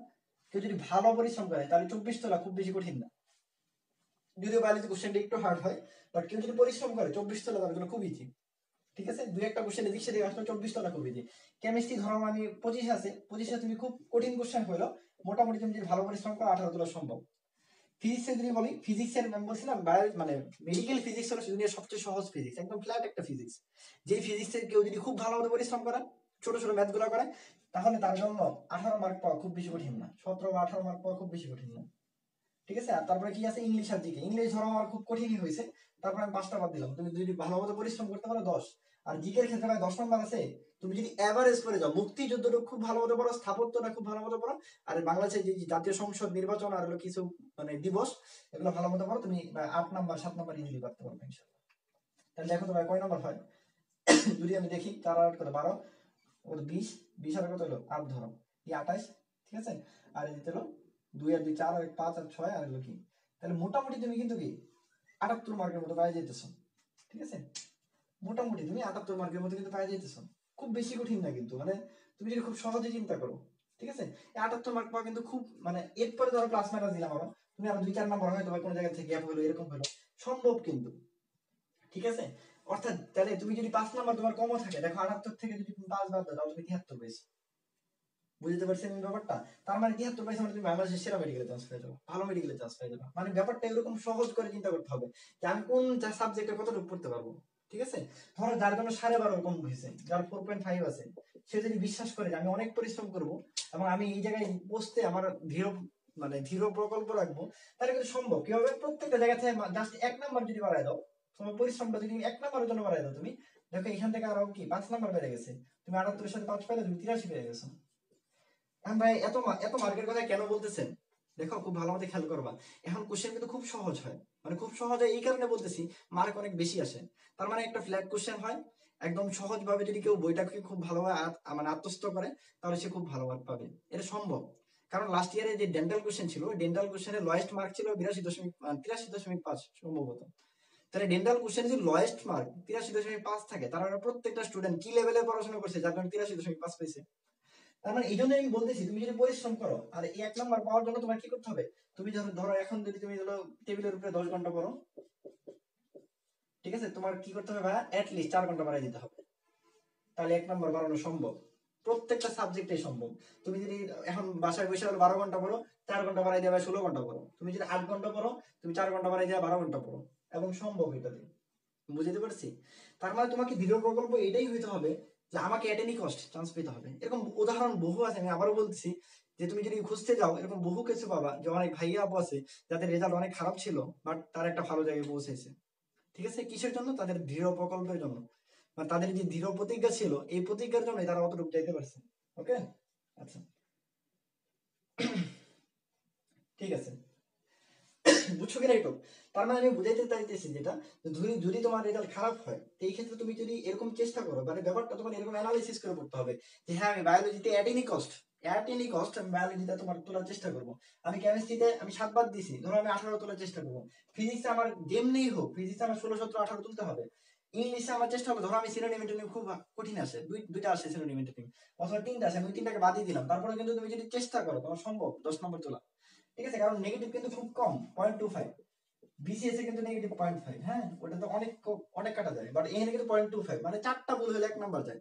কেউ যদি ভালো পরিশ্রম করে তাহলে 24 তোলা খুব বেশি কঠিন না, যদিও বায়োলজি কোশ্চেনটা একটু হার্ড হয়, বাট কেউ যদি পরিশ্রম করে 24 তোলা তার জন্য খুব ইজি। ঠিক আছে, দুই একটা কোশ্চেন এদিক সেদিক আসলে 24 তোলা খুব ইজি। কেমিস্ট্রি ধরো আমি 25 আছে, 25 তুমি খুব কঠিন কোশ্চেন হলো, মোটামুটি তুমি যদি ভালো পরিশ্রম করো 18 তোলা সম্ভব। ফিজিক্সে যদি বলি, ফিজিক্সের আমি বলছিলাম মানে মেডিকেল ফিজিক্স হলো দুনিয়ার সবচেয়ে সহজ ফিজিক্স, একদম ফ্ল্যাট একটা ফিজিক্স। যে ফিজিক্সের কেউ যদি খুব ভালো মতো পরিশ্রম করে, ছোট ছোট ম্যাথ গুলো করে, তাহলে তার জন্য 18 মার্ক পাওয়া খুব বেশি কঠিন না, 17 বা 18 মার্ক পাওয়া খুব বেশি কঠিন না। ঠিক আছে, আর তারপরে কি আছে, ইংলিশ আর জিকে। ইংলিশ ধরো আমার খুব কঠিনই হয়েছে, তারপরে আমি 5টা বাদ দিলাম, তুমি যদি ভালো মতো পরিশ্রম করতে পারো 10। আর জিকের ক্ষেত্রে ভাই 10 নম্বর আছে, তুমি যদি এভারেজ করে যাও, মুক্তিযুদ্ধটা খুব ভালো মতো পড়ো, স্থাপত্যটা খুব ভালো মতো পড়ো, আর বাংলাদেশের যে জাতীয় সংসদ নির্বাচন আর হলো কিছু মানে দিবস, এগুলো ভালো মতো পড়ো, তুমি 8 নাম্বার 7 নাম্বার ইজিলি পারতে পারবে ইনশাআল্লাহ। তাহলে দেখো তো ভাই কয় নাম্বার হয়, যদি আমি দেখি তার আর কত, 12 ওর 20, 20 আর কত হলো 8, ধরো এই 28। ঠিক আছে, আর এই দিতে হলো 2 আর 2 4 আর 5 আর 6 আর হলো কি তাহলে মোটামুটি তুমি কিন্তু কি 78 মার্কের মতো পাই যেতেছো। ঠিক আছে, মোটামুটি তুমি 78 মার্কের মতো কিন্তু পাই যেতেছো। খুব বেশি কঠিন না কিন্তু, মানে তুমি যদি খুব সহজে চিন্তা করো। ঠিক আছে, 78 মার্ক পাওয়া কিন্তু খুব, মানে এরপরে ধরো প্লাস মাইনাস দিলাম আরো, তুমি আরো 2-4 নাম্বার হয়তো বা কোনো জায়গা থেকে গ্যাপ হলো, এরকম হলো, সম্ভব কিন্তু। ঠিক আছে, অর্থাৎ তাহলে তুমি যদি 5 নাম্বার তোমার কমও থাকে, দেখো 78 থেকে যদি তুমি 5 বাদ দাও তাহলে তুমি 73 পেয়েছো। বুঝতে পারছেন ব্যাপারটা? তার মানে 73 পাইছো মানে তুমি বাংলাদেশের সেরা মেডিকেলে চান্স পেয়ে যাবে, ভালো মেডিকেলে চান্স পেয়ে যাবে। মানে ব্যাপারটা এরকম সহজ করে চিন্তা করতে হবে যে আমি কোন সাবজেক্টে কতটুকু পড়তে পারবো। ঠিক আছে, ধরো যার জন্য 12.5 কম হয়েছে, যার 4.5 আছে, সে যদি বিশ্বাস করে যে আমি অনেক পরিশ্রম করব এবং আমি এই জায়গায় বসতে আমার ধীর প্রকল্প রাখবো, তাহলে কিন্তু সম্ভব। কি হবে, প্রত্যেকটা জায়গা থেকে জাস্ট 1 নাম্বার যদি বাড়ায় দাও, তোমার পরিশ্রমটা যদি 1 নাম্বারের জন্য বাড়ায় দাও, তুমি দেখো এখান থেকে আরো কি 5 নাম্বার বেড়ে গেছে। তুমি 78 এর সাথে 5 পাইলে তুমি 83 পেয়ে গেছো। এখন ভাই এত মার্কের কথা কেন বলতেছেন? দেখো খুব ভালো মতো খেয়াল করবা, এখন কোশ্চেন কিন্তু খুব সহজ হয়, মানে খুব সহজ হয় এই কারণে বলতেছি, মার্ক অনেক বেশি আসে। তার মানে একটা ফ্ল্যাট কোশ্চেন হয়, একদম সহজ ভাবে যদি কেউ বইটাকে খুব ভালোভাবে মানে আত্মস্থ করে, তাহলে সে খুব ভালো মার্ক পাবে। এটা সম্ভব। কারণ লাস্ট ইয়ারে যে ডেন্টাল কোশ্চেন ছিল, ডেন্টাল কোশ্চেনের লোয়েস্ট মার্ক ছিল 83.5 সম্ভবত। তাহলে ডেন্টাল কোশ্চেন যদি লোয়েস্ট মার্ক 83.5 থাকে, তার মানে প্রত্যেকটা স্টুডেন্ট কি লেভেলে পড়াশোনা করছে যার কারণে 83.5 পেয়েছে। তার মানে এই জন্য আমি বলতেছি, তুমি যদি পরিশ্রম করো, আর এই 1 নাম্বার পাওয়ার জন্য তোমার কি করতে হবে, তুমি ধরো এখন যদি তুমি টেবিলের উপরে 10 ঘন্টা পড়ো, ঠিক আছে, তোমার কি করতে হবে ভাইয়া, লিস্ট 4 ঘন্টা বাড়াই দিতে হবে, তাহলে 1 নাম্বার বাড়ানো সম্ভব। প্রত্যেকটা সাবজেক্টে সম্ভব। তুমি যদি এখন বাসায় বসে 12 ঘন্টা পড়ো, 4 ঘন্টা বাড়াই দেবে 16 ঘন্টা পড়ো। তুমি যদি 8 ঘন্টা পড়ো, তুমি 4 ঘন্টা বাড়াই দেবে 12 ঘন্টা পড়ো, এবং সম্ভব এটা দিয়ে। বুঝতে পারছি? তার মানে তোমাকে দৃঢ় প্রকল্প এটাই হইতে হবে যে আমাকে এট এনি কস্ট চান্স পেতে হবে। এরকম উদাহরণ বহু আছে, আমি আবারও বলছি যে তুমি যদি খুঁজতে যাও এরকম বহু কিছু পাবা, যে অনেক ভাইয়া আপু আছে যাদের রেজাল্ট অনেক খারাপ ছিল, বাট তারা একটা ভালো জায়গায় পৌঁছেছে। ঠিক আছে, কিসের জন্য? তাদের দৃঢ় প্রকল্পের জন্য, মানে তাদের যে দৃঢ় প্রতিজ্ঞা ছিল, এই প্রতিজ্ঞার জন্যই তারা অতটুকু যাইতে পারছে। ওকে, আচ্ছা, ঠিক আছে, বুঝছো কিনা একটু? তার মানে আমি বুঝাইতে চাইতেছি যেটা, যদি তোমার রেজাল্ট খারাপ হয়, এই ক্ষেত্রে তুমি যদি এরকম চেষ্টা করো, মানে ব্যাপারটা তোমার এরকম অ্যানালাইসিস করে পড়তে হবে যে হ্যাঁ আমি বায়োলজিতে অ্যাট এনি কস্ট আমি বায়োলজিতে তোমার তোলার চেষ্টা করবো। আমি কেমিস্ট্রিতে আমি 7 বাদ দিছি, ধরো আমি 18 তোলার চেষ্টা করবো। ফিজিক্সে আমার যেমনিই হোক, ফিজিক্সে আমার 16, 17, 18 তুলতে হবে। ইংলিশে আমার চেষ্টা হবে, ধরো আমি সিনোনিম এন্টোনিম খুব কঠিন আসে, দুইটা আসে সিনোনিম এন্টোনিম, অথবা 3টা আসে, আমি 3টাকে বাদই দিলাম, তারপরে কিন্তু তুমি যদি চেষ্টা করো তোমার সম্ভব 10 নম্বর তোলা। ঠিক আছে, কারণ নেগেটিভ কিন্তু খুব কম, 0.25। বিসিএস এ কিন্তু নেগেটিভ 0.5, হ্যাঁ ওটা তো অনেক অনেক কাটা যায়, বাট এখানে কিন্তু 0.25, মানে 4টা ভুল হলে 1 নাম্বার যায়।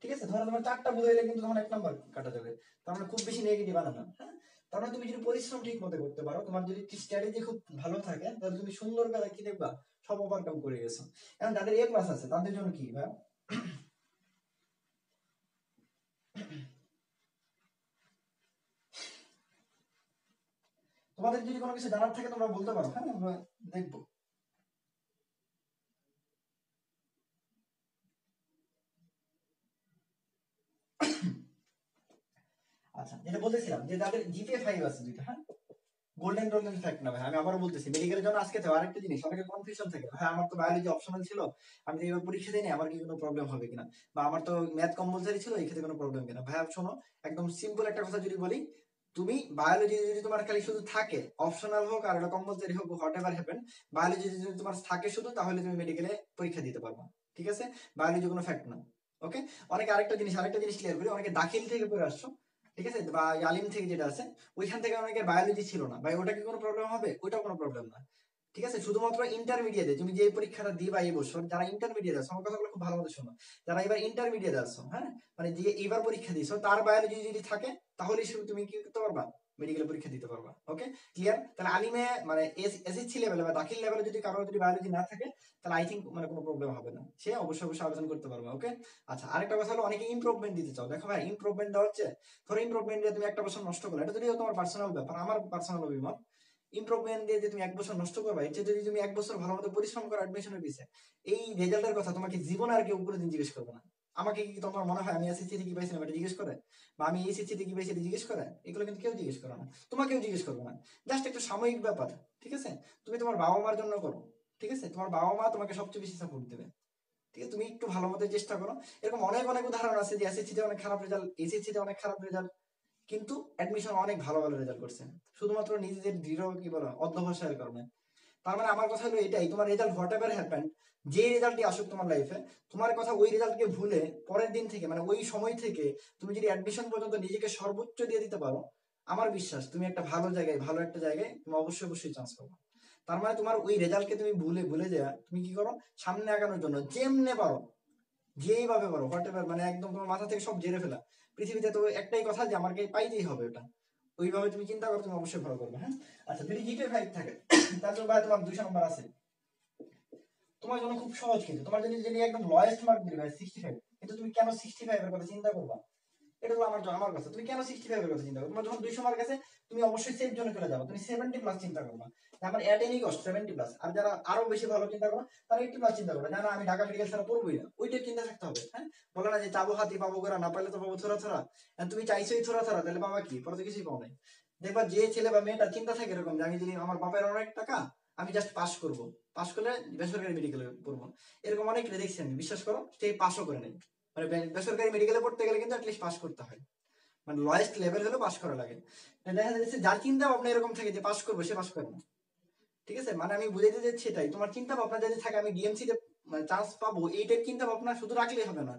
ঠিক আছে, ধরো তোমার 4টা ভুল হলে কিন্তু তোমার 1 নাম্বার কাটা যাবে, তার মানে খুব বেশি নেগেটিভ আনা না। হ্যাঁ, তার মানে তুমি যদি পরিশ্রম ঠিক মতো করতে পারো, তোমার যদি স্ট্র্যাটেজি খুব ভালো থাকে, তাহলে তুমি সুন্দর করে কি দেখবা, সব ওভারকাম করে গেছো। এখন যাদের এ প্লাস আছে তাদের জন্য কি ভাই, তোমাদের যদি কোনো কিছু জানার থাকে তোমরা বলতে পারো, হ্যাঁ আমরা দেখবো। আচ্ছা, যেটা বলতেছিলাম যে যাদের জিপিএ 5 আছে দুইটা, হ্যাঁ, গোল্ডেন গোল্ডেন ফ্যাক্ট না ভাই, আমি আবারও বলতেছি মেডিকেলের জন্য আজকে তো আরেকটা জিনিস, অনেকে কনফিউশন থাকে, হ্যাঁ আমার তো বায়োলজি অপশনাল ছিল, আমি তো এবার পরীক্ষা দিইনি, আমার কি কোনো প্রবলেম হবে কিনা, বা আমার তো ম্যাথ কম্পালসারি ছিল, এই ক্ষেত্রে কোনো প্রবলেম কিনা। ভাই শোনো, একদম সিম্পল একটা কথা যদি বলি, তুমি বায়োলজি যদি তোমার খালি শুধু থাকে, অপশনাল হোক আর এটা কম্পালসারি হোক, হোয়াট এভার হ্যাপেন, বায়োলজি যদি তোমার থাকে শুধু, তাহলে তুমি মেডিকেলে পরীক্ষা দিতে পারবা। ঠিক আছে, বায়োলজি কোনো ফ্যাক্ট না। ওকে, অনেকে আরেকটা জিনিস ক্লিয়ার করি, অনেকে দাখিল থেকে পড়ে আসছো, ঠিক আছে, বা আলিম থেকে যেটা আছে, ওইখান থেকে অনেকের বায়োলজি ছিল না ভাই, ওটা কি কোনো প্রবলেম হবে? ওইটা কোনো প্রবলেম না। ঠিক আছে, শুধুমাত্র ইন্টারমিডিয়েটে তুমি যে পরীক্ষাটা দিবা এই বছর, যারা ইন্টারমিডিয়েট আছো, আমার কথাগুলো খুব ভালো মতো শোনো, যারা এবার ইন্টারমিডিয়েট আছো, হ্যাঁ, মানে যে এবার পরীক্ষা দিছো, তার বায়োলজি যদি থাকে, তাহলে তুমি কি করতে পারবা, মেডিকেল পরীক্ষা দিতে পারবা। ওকে, ক্লিয়ার? তাহলে আলিমে মানে এসএসসি লেভেলে বা দাখিল লেভেলে যদি কারো যদি বায়োলজি না থাকে, তাহলে আই থিঙ্ক মানে কোনো প্রবলেম হবে না, সে অবশ্যই আবেদন করতে পারবে। ওকে, আচ্ছা, আরেকটা কথা হলো অনেকে ইমপ্রুভমেন্ট দিতে চাও। দেখো ভাই, ইমপ্রুভমেন্ট দেওয়া হচ্ছে, ধরো ইমপ্রুভমেন্ট দিয়ে তুমি 1 বছর নষ্ট করলে, এটা যদিও তোমার পার্সোনাল ব্যাপার, আমার পার্সোনাল অভিমত, ইমপ্রুভমেন্ট দিয়ে যে তুমি 1 বছর নষ্ট করবে, এটা যদি তুমি 1 বছর ভালো মতো পরিশ্রম করো অ্যাডমিশনের পিছে, এই রেজাল্টের কথা তোমাকে জীবনে আর কেউ কোনোদিন জিজ্ঞেস করবে না। আমাকে কি তোমার মনে হয় আমি এসএসসি থেকে কি পাইছিলাম এটা জিজ্ঞেস করে, বা আমি এইচএসসি থেকে কি পাইছি এটা জিজ্ঞেস করে? এগুলো কিন্তু কেউ জিজ্ঞেস করে না, তোমাকেও জিজ্ঞেস করবে না। জাস্ট একটা সাময়িক ব্যাপার। ঠিক আছে, তুমি তোমার বাবা মার জন্য করো। ঠিক আছে, তোমার বাবা মা তোমাকে সবচেয়ে বেশি সাপোর্ট দেবে। ঠিক আছে, তুমি একটু ভালো মতো চেষ্টা করো। এরকম অনেক অনেক উদাহরণ আছে যে এসএসসি তে অনেক খারাপ রেজাল্ট, এইচএসসি তে অনেক খারাপ রেজাল্ট, কিন্তু অ্যাডমিশন অনেক ভালো ভালো রেজাল্ট করছে, শুধুমাত্র নিজেদের দৃঢ় কি বলো অধ্যবসায়ের কারণে। তার মানে আমার কথা হলো এটাই, তোমার রেজাল্ট হোয়াট এভার হ্যাপেন, যে রেজাল্টই আসুক তোমার লাইফে, তোমার কথা ওই রেজাল্টকে ভুলে পরের দিন থেকে মানে ওই সময় থেকে তুমি যদি অ্যাডমিশন পর্যন্ত নিজেকে সর্বোচ্চ দিয়ে দিতে পারো, আমার বিশ্বাস তুমি একটা ভালো জায়গায়, ভালো একটা জায়গায় তুমি অবশ্যই অবশ্যই চান্স পাবো। তার মানে তোমার ওই রেজাল্টকে তুমি ভুলে ভুলে যাওয়া, তুমি কি করো সামনে আগানোর জন্য যেমনে পারো, যেইভাবে পারো হোয়াট এভার, মানে একদম তোমার মাথা থেকে সব জেরে ফেলা। পৃথিবীতে তো একটাই কথা যে আমাকে পাইতেই হবে ওটা, ওইভাবে তুমি চিন্তা করো, তুমি অবশ্যই ভালো করবে। হ্যাঁ, আচ্ছা যদি জিপে 5 থাকে তার জন্য ভাই তোমার 200 নম্বর আছে, তোমার জন্য খুব সহজ। কিন্তু তোমার যদি যদি একদম লোয়েস্ট মার্ক দিবে ভাই 65, কিন্তু তুমি কেন 65 এর কথা চিন্তা করবা? এটা হলো আমার কাছে, তুমি কেন 65 এর কথা চিন্তা করো? তোমার যখন 200 মার্ক আছে তুমি অবশ্যই সেফ জোনে চলে যাবে, তুমি 70 প্লাস চিন্তা করবা। আমার এট এনি কস্ট 70 প্লাস। আর যারা আরো বেশি ভালো চিন্তা করো তারা 80 প্লাস চিন্তা করবে, না না আমি ঢাকা মেডিকেল ছাড়া পড়বোই না, ওইটাই চিন্তা থাকতে হবে। হ্যাঁ, বলে না যে চাবো হাতি পাবো গোরা, না পাইলে তো পাবো থোড়া থোড়া। তুমি চাইছোই থোড়া থোড়া, তাহলে বাবা কি পরে তো কিছুই পাও নাই। দেখবা যে ছেলে বা মেয়েটা চিন্তা থাকে এরকম যে আমি যদি আমার বাপের অনেক টাকা, আমি জাস্ট পাস করব, পাস করলে বেসরকারি মেডিকেলে পড়বো, এরকম অনেক দেখছি আমি, বিশ্বাস করো সে পাসও করে নেই। মানে বেসরকারি মেডিকেলে পড়তে গেলে কিন্তু অ্যাটলিস্ট পাস করতে হয়, মানে লোয়েস্ট লেভেল হলেও পাস করা লাগে। দেখা যাচ্ছে যার চিন্তা ভাবনা এরকম থাকে যে পাস করবো, সে পাস করে না। ঠিক আছে, মানে আমি বুঝাইতে চাচ্ছি এটাই, তোমার চিন্তা ভাবনা যদি থাকে আমি ডিএমসি তে মানে চান্স পাবো, এই টাইপ চিন্তা ভাবনা শুধু রাখলেই হবে না।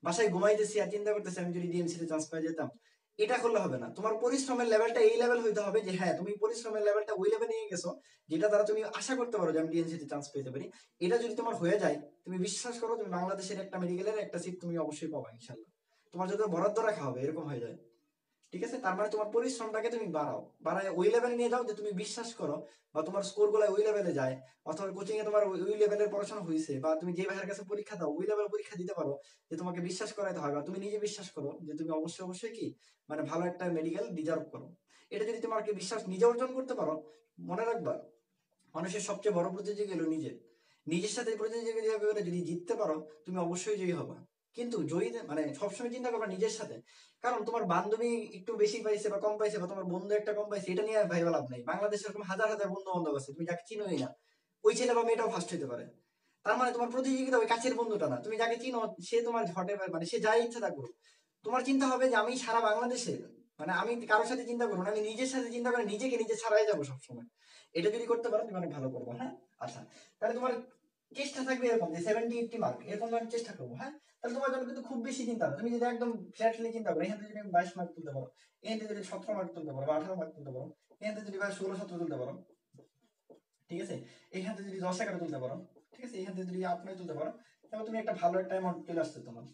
বাসায় ঘুমাইতেছি আর চিন্তা করতেছি আমি যদি ডিএমসি তে চান্স পাই যেতাম, এটা করলে হবে না। তোমার পরিশ্রমের লেভেলটা এই লেভেল হইতে হবে যে হ্যাঁ তুমি পরিশ্রমের লেভেলটা ওই লেভেলে নিয়ে গেছো যেটা দ্বারা তুমি আশা করতে পারো যে আমি ডিএমসি তে চান্স পেতে পারি। এটা যদি তোমার হয়ে যায়, তুমি বিশ্বাস করো তুমি বাংলাদেশের একটা মেডিকেলের একটা সিট তুমি অবশ্যই পাবা ইনশাল্লাহ। তোমার যদি বরাদ্দ রাখা হবে এরকম হয়ে যায়। ঠিক আছে, তার মানে তোমার পরিশ্রমটাকে তুমি বাড়াও, বাড়ায় ওই লেভেলে নিয়ে যাও যে তুমি বিশ্বাস করো, বা তোমার স্কোর গুলো ওই লেভেলে যায়, অথবা কোচিং এ তোমার ওই লেভেলের পড়াশোনা হয়েছে, বা তুমি যে ভাইয়ের কাছে পরীক্ষা দাও ওই লেভেলে পরীক্ষা দিতে পারো, যে তোমাকে বিশ্বাস করাইতে হয়, বা তুমি নিজে বিশ্বাস করো যে তুমি অবশ্যই অবশ্যই কি মানে ভালো একটা মেডিকেল ডিজার্ভ করো। এটা যদি তোমাকে বিশ্বাস নিজে অর্জন করতে পারো, মনে রাখবা মানুষের সবচেয়ে বড় প্রতিযোগী হলো নিজে, নিজের সাথে প্রতিযোগিতা করে যদি জিততে পারো তুমি অবশ্যই জয়ী হবা। কিন্তু জয়ী মানে সবসময় চিন্তা করবা নিজের সাথে, কারণ তোমার বান্ধবী একটু বেশি পাইছে বা কম পাইছে, বা তোমার বন্ধু একটা কম পাইছে, এটা নিয়ে ভাইবা লাভ নাই। বাংলাদেশে এরকম হাজার হাজার বন্ধু বান্ধব আছে তুমি যাকে চিনোই না, ওই ছেলে বা মেয়েটাও ফার্স্ট হইতে পারে। তার মানে তোমার প্রতিযোগিতা ওই কাছের বন্ধুটা না, তুমি যাকে চিনো সে তোমার হটে মানে সে যাই ইচ্ছা তা করুক। তোমার চিন্তা হবে যে আমি সারা বাংলাদেশে মানে আমি কারোর সাথে চিন্তা করবো না, আমি নিজের সাথে চিন্তা করে নিজেকে নিজে ছাড়াই যাবো সবসময়। এটা যদি করতে পারো তুমি অনেক ভালো করবো। হ্যাঁ, আচ্ছা তাহলে তোমার চেষ্টা থাকবে এরকম যে 70-80 মার্ক এরকম আমি চেষ্টা করবো। হ্যাঁ, তাহলে তোমার জন্য কিন্তু খুব বেশি চিন্তা হবে। তুমি যদি একদম ফ্ল্যাটলি চিন্তা করো, এখান থেকে যদি 22 মার্ক তুলতে পারো, এখান থেকে যদি 17 মার্ক তুলতে পারো বা 18 মার্ক তুলতে পারো, এখান থেকে যদি 16-17 তুলতে পারো, ঠিক আছে, এখান থেকে যদি 10-11 তুলতে পারো, ঠিক আছে, এখান থেকে যদি 8-9 তুলতে পারো, তাহলে তুমি একটা ভালো একটা অ্যামাউন্ট চলে আসছে তোমার।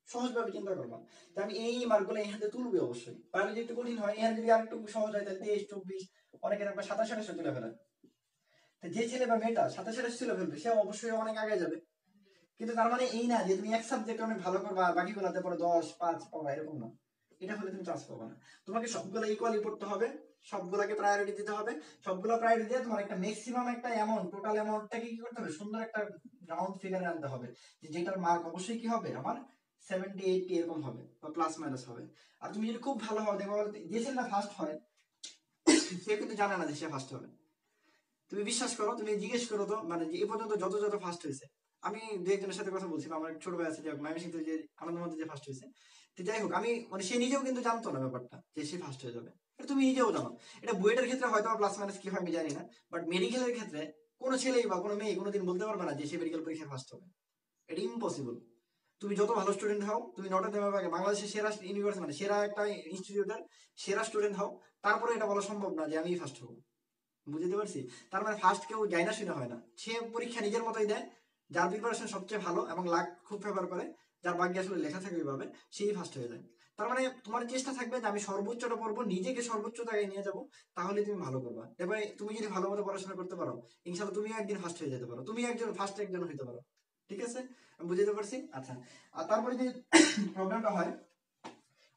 সহজভাবে চিন্তা করবা যে আমি এই মার্কগুলো এখান থেকে তুলবে অবশ্যই। তাহলে যদি একটু কঠিন হয়, এখানে যদি আর একটু সহজ হয় তাহলে 23-24, অনেকের একবার 27-28 তুলে ফেলে। তো যে ছেলে বা মেয়েটা 27-28 তুলে ফেলবে সে অবশ্যই অনেক আগে যাবে। কিন্তু তার মানে এই না যে তুমি এক সাবজেক্টে অনেক ভালো করবা আর বাকি গুলাতে পরে 10-5 পাবা, এরকম না। এটা হলে তুমি চান্স পাবা না। তোমাকে সবগুলো ইকুয়ালি পড়তে হবে, সবগুলাকে প্রায়োরিটি দিতে হবে। সবগুলো প্রায়োরিটি দিয়ে তোমার একটা ম্যাক্সিমাম একটা অ্যামাউন্ট, টোটাল অ্যামাউন্টটাকে কি করতে হবে, সুন্দর একটা রাউন্ড ফিগারে আনতে হবে, যে যেটার মার্ক অবশ্যই কি হবে আমার 70-80 এরকম হবে বা প্লাস মাইনাস হবে। আর তুমি যদি খুব ভালো হও দেখো যে ছেলেটা ফার্স্ট হয় সে কিন্তু জানে না যে সে ফার্স্ট হবে। তুমি বিশ্বাস করো, তুমি জিজ্ঞেস করো তো মানে যে এ পর্যন্ত যত যত ফার্স্ট হয়েছে, আমি দু একজনের সাথে কথা বলছিলাম, আমার এক ছোট ভাই আছে যে ময়মনসিংহ যে আনন্দের মধ্যে যে ফার্স্ট হয়েছে, তো যাই হোক আমি মানে সে নিজেও কিন্তু জানতো না ব্যাপারটা যে সে ফার্স্ট হয়ে যাবে। এটা তুমি নিজেও জানো। এটা বুয়েটের ক্ষেত্রে হয়তো প্লাস মাইনাস কি হয় আমি জানি না, বাট মেডিকেলের ক্ষেত্রে কোনো ছেলেই বা কোনো মেয়ে কোনোদিন বলতে পারবে না যে সে মেডিকেল পরীক্ষায় ফার্স্ট হবে। এটা ইম্পসিবল। তুমি যত ভালো স্টুডেন্ট হও, তুমি নটা দেওয়ার আগে বাংলাদেশের সেরা ইউনিভার্সিটি মানে সেরা একটা ইনস্টিটিউটের সেরা স্টুডেন্ট হও, তারপরে এটা বলা সম্ভব না যে আমি ফার্স্ট হবো। বুঝতে পারছি? তার মানে ফার্স্ট কেউ যায় না শুনে হয় না, সে পরীক্ষা নিজের মতোই দেয়। যার প্রিপারেশন সবচেয়ে ভালো এবং লাক খুব ফেভার করে, যার ভাগ্যে আসলে লেখা থাকে ওইভাবে, সেই ফার্স্ট হয়ে যায়। তার মানে তোমার চেষ্টা থাকবে যে আমি সর্বোচ্চটা পড়বো, নিজেকে সর্বোচ্চ জায়গায় নিয়ে যাবো, তাহলে তুমি ভালো করবা। এবারে তুমি যদি ভালো মতো পড়াশোনা করতে পারো, ইনশাল্লাহ তুমিও একদিন ফার্স্ট হয়ে যেতে পারো, তুমি একজন ফার্স্ট একজন হইতে পারো। ঠিক আছে, আমি বুঝতে পারছি। আচ্ছা, আর তারপরে যে প্রবলেমটা হয়,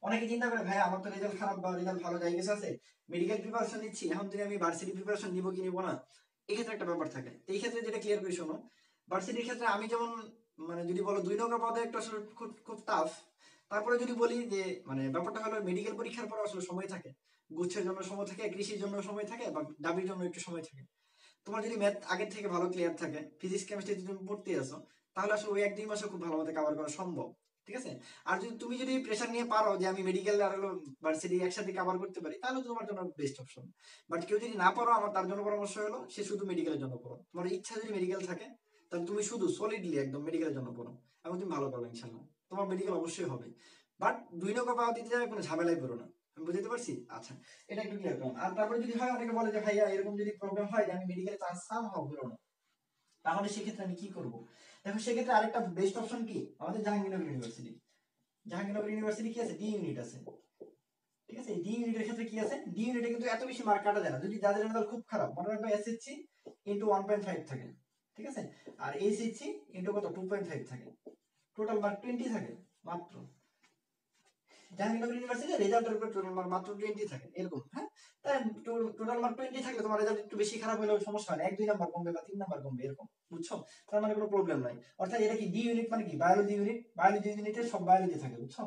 অনেকে চিন্তা করে ভাই আমার তো রেজাল্ট খারাপ বা রেজাল্ট ভালো জায়গা আছে, মেডিকেল প্রিপারেশন নিচ্ছি, এখন থেকে আমি ভার্সিটি প্রিপারেশন নিবো কি নিবো না, এই ক্ষেত্রে একটা ব্যাপার থাকে। এই ক্ষেত্রে যেটা ক্লিয়ার করে শোনো, ভার্সিটির ক্ষেত্রে আমি যেমন মানে যদি বলো 2 নৌকা পদে একটা আসলে খুব খুব টাফ। তারপরে যদি বলি যে মানে ব্যাপারটা হলো মেডিকেল পরীক্ষার পর আসলে সময় থাকে, গুচ্ছের জন্য সময় থাকে, কৃষির জন্য সময় থাকে, বা ডাবির জন্য একটু সময় থাকে। তোমার যদি ম্যাথ আগের থেকে ভালো ক্লিয়ার থাকে, ফিজিক্স কেমিস্ট্রি যদি তুমি পড়তে আসো, তাহলে আসলে ওই 1-2 মাসে খুব ভালো মতো কভার করা সম্ভব। ঠিক আছে। আর তুমি যদি প্রেশার নিয়ে পারো যে আমি মেডিকেল আর হলো ভার্সিটি একসাথে কভার করতে পারি, তাহলে তো তোমার জন্য বেস্ট অপশন। বাট কেউ যদি না পারো, আমার তার জন্য পরামর্শ হলো সে শুধু মেডিকেলের জন্য পড়ো। তোমার ইচ্ছা যদি মেডিকেল থাকে, তাহলে তুমি শুধু সলিডলি একদম মেডিকেলের জন্য পড়ো, এবং তুমি ভালো করবে ইনশাল্লাহ। তোমার মেডিকেল অবশ্যই হবে। বাট 2 নৌকা পাওয়া দিতে যাবে কোনো ঝামেলায় পড়ো না। আমি বুঝতে পারছি? আচ্ছা, এটা একটু ক্লিয়ার করুন। আর তারপরে যদি হয়, অনেকে বলে যে ভাইয়া এরকম যদি প্রবলেম হয় যে আমি মেডিকেলে চান্স সামহাও হলো না, তাহলে সেক্ষেত্রে আমি কি করবো? দেখো, সেক্ষেত্রে আরেকটা বেস্ট অপশন কি, আমাদের জাহাঙ্গীরনগর ইউনিভার্সিটি। জাহাঙ্গীরনগর ইউনিভার্সিটি কি আছে, ডি ইউনিট আছে। ঠিক আছে, ডি ইউনিটের ক্ষেত্রে কি আছে, ডি ইউনিটে কিন্তু এত বেশি মার্ক কাটা যায় না। যদি যাদের রেজাল্ট খুব খারাপ, মনে রাখবে এসএসসি ইনটু 1.5 থাকে, ঠিক আছে, আর এইচএসসি ইনটু কত 2.5 থাকে, টোটাল মার্ক 20 থাকে মাত্র। জাহাঙ্গীরনগর ইউনিভার্সিটি রেজাল্টের উপর টোটাল মার্ক মাত্র 20 থাকে, এরকম। হ্যাঁ, তাই টোটাল মার্ক 20 থাকলে তোমার রেজাল্ট একটু বেশি খারাপ হলেও সমস্যা হয় না, 1-2 নাম্বার কমবে বা 3 নাম্বার কমবে, এরকম। বুঝছো? তার মানে কোনো প্রবলেম নাই। অর্থাৎ এটা কি, ডি ইউনিট মানে কি, বায়োলজি ইউনিট। বায়োলজি ইউনিটে সব বায়োলজি থাকে, বুঝছো?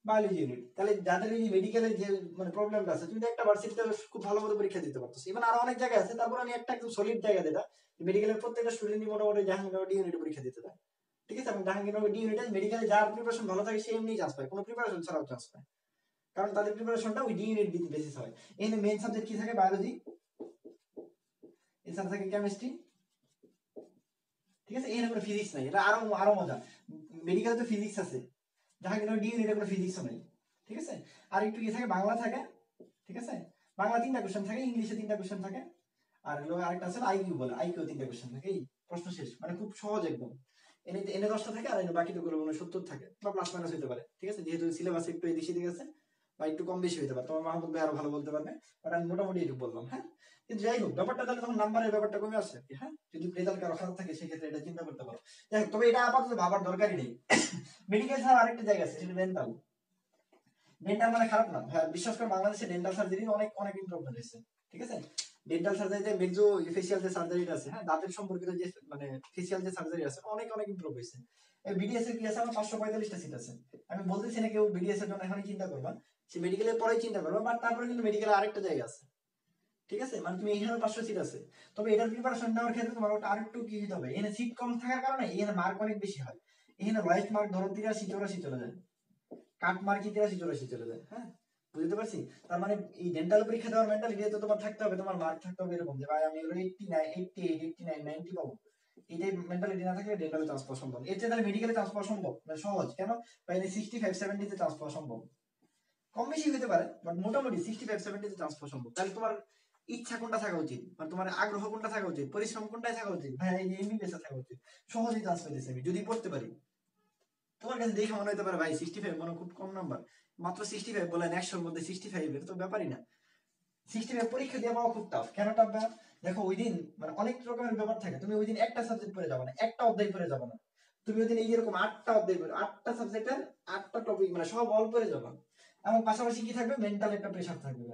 Biology unit. তাহলে যাদের এই মেডিকেলের যে মানে প্রবলেমটা আছে, তুমি তো একটা ভার্সিটিতে খুব ভালো মতো পরীক্ষা দিতে পারতো। ইভেন আরো অনেক জায়গা আছে, তারপর আমি একটা একদম সলিড জায়গা যেটা মেডিকেলের প্রত্যেকটা স্টুডেন্টই মোটামুটি জাহাঙ্গীরনগর ডি ইউনিটে পরীক্ষা দিতে পারে। ঠিক আছে, এবং জাহাঙ্গীরনগর ডি ইউনিটে মেডিকেলে যার প্রিপারেশন ভালো থাকে সে এমনি চান্স পায়, কোনো প্রিপারেশন ছাড়াও চান্স পায়, কারণ তাদের প্রিপারেশনটা ওই ডি ইউনিট বেসিস হয়। এখানে মেইন সাবজেক্ট কি থাকে, বায়োলজি, এছাড়া থাকে কেমিস্ট্রি। ঠিক আছে, এখানে কোনো ফিজিক্স নাই, এটা আরো আরো মজা। মেডিকেলে তো ফিজিক্স আছে, জাহাঙ্গীরনগর ডি ইউনিটে কোনো ফিজিক্সও নাই। ঠিক আছে, আর একটু কি থাকে, বাংলা থাকে। ঠিক আছে, বাংলা 3টা কোশ্চেন থাকে, ইংলিশে 3টা কোশ্চেন থাকে, আর হলো আরেকটা আছে আইকিউ বলে, আইকিউ 3টা কোশ্চেন থাকে। এই প্রশ্ন শেষ, মানে খুব সহজ একদম। এনে এনে 10টা থাকে, আর এনে বাকিটা গুলো মানে 70 থাকে, বা প্লাস মাইনাস হতে পারে। ঠিক আছে, যেহেতু সিলেবাস একটু এদিক সেদিক আছে, বা একটু কম বেশি হতে পারে, তোমার মাহমুদ ভাই আরো ভালো বলতে পারবে, বাট আমি মোটামুটি একটু বললাম। হ্যাঁ, কিন্তু যাই হোক, ব্যাপারটা তাহলে তখন নাম্বারের ব্যাপারটা কমে আসছে। হ্যাঁ, যদি রেজাল্ট কারো খারাপ থাকে সেক্ষেত্রে এটা চিন্তা করতে পারো। যাই হোক, তবে এটা আপাতত ভাবার দরকারই নেই। মেডিকেল ছাড়া আরেকটা জায়গা আছে, সেটা ডেন্টাল। ডেন্টাল মানে খারাপ না, হ্যাঁ, বিশেষ করে বাংলাদেশে ডেন্টাল সার্জারি অনেক অনেক ইমপ্রুভমেন্ট হয়েছে। ঠিক আছে, ডেন্টাল সার্জারিতে মেক্সো ফেসিয়াল যে সার্জারিটা আছে, হ্যাঁ, দাঁতের সম্পর্কিত যে মানে ফেসিয়াল যে সার্জারি আছে, অনেক অনেক ইমপ্রুভ হয়েছে। বিডিএস এর কি আছে, আমার 545টা সিট আছে। আমি বলতেছি না কেউ বিডিএস এর জন্য এখনই চিন্তা করবা, সে মেডিকেলের পরেই চিন্তা করবা, বাট তারপরে কিন্তু মেডিকেলে আরেকটা জায়গা আছে। ঠিক আছে, মানে তুমি এখানে 500 সিট আছে, তবে এটার প্রিপারেশন নেওয়ার ক্ষেত্রে তোমার ওটা আরেকটু কি হতে হবে, এখানে সিট কম থাকার কারণে এখানে মার্ক অনেক বেশি হয়। এখানে লয়েস্ট মার্ক ধরো 83-84 চলে যায়, কাট মার্ক 83-84 চলে যায়। হ্যাঁ, বুঝতে পারছি? তার মানে এই ডেন্টাল পরীক্ষা দেওয়ার মেন্টালিটি তো তোমার থাকতে হবে, তোমার মার্ক থাকতে হবে এরকম যে ভাই আমি 89, 88, 89, 90 পাবো। এটাই মেন্টালিটি না থাকলে ডেন্টালে চান্স পাওয়া সম্ভব। এর চেয়ে তাহলে মেডিকেলে চান্স পাওয়া সম্ভব, মানে সহজ কেন, ভাই 65-70 তে চান্স পাওয়া সম্ভব। কম বেশি হতে পারে, বাট মোটামুটি 65-70 তে চান্স পাওয়া সম্ভব। তাহলে তোমার ইচ্ছা কোনটা থাকা উচিত, মানে তোমার আগ্রহ কোনটা থাকা উচিত, পরিশ্রম কোনটাই থাকা উচিত, ভাই এই এমবিবিএস থাকা উচিত। সহজেই চান্স পেতেছি আমি যদি পড়তে পারি। তোমার কাছে দেখে মনে হতে পারে ভাই 65 মনে খুব কম নাম্বার, মাত্র 65 বলেন 100-র মধ্যে 65, এটা তো ব্যাপারই না। 65 পরীক্ষা দিয়ে পাওয়া খুব টাফ। কেন টাফ? দেখো ওই দিন মানে অনেক রকমের ব্যাপার থাকে, তুমি ওই দিন একটা সাবজেক্ট পড়ে যাবে না, একটা অধ্যায় পড়ে যাবে না, তুমি ওই দিন এই যেরকম 8টা অধ্যায় পড়ে, 8টা সাবজেক্টের 8টা টপিক মানে সব অল পড়ে যাবে। এবং পাশাপাশি কি থাকবে, মেন্টাল একটা প্রেশার থাকবে।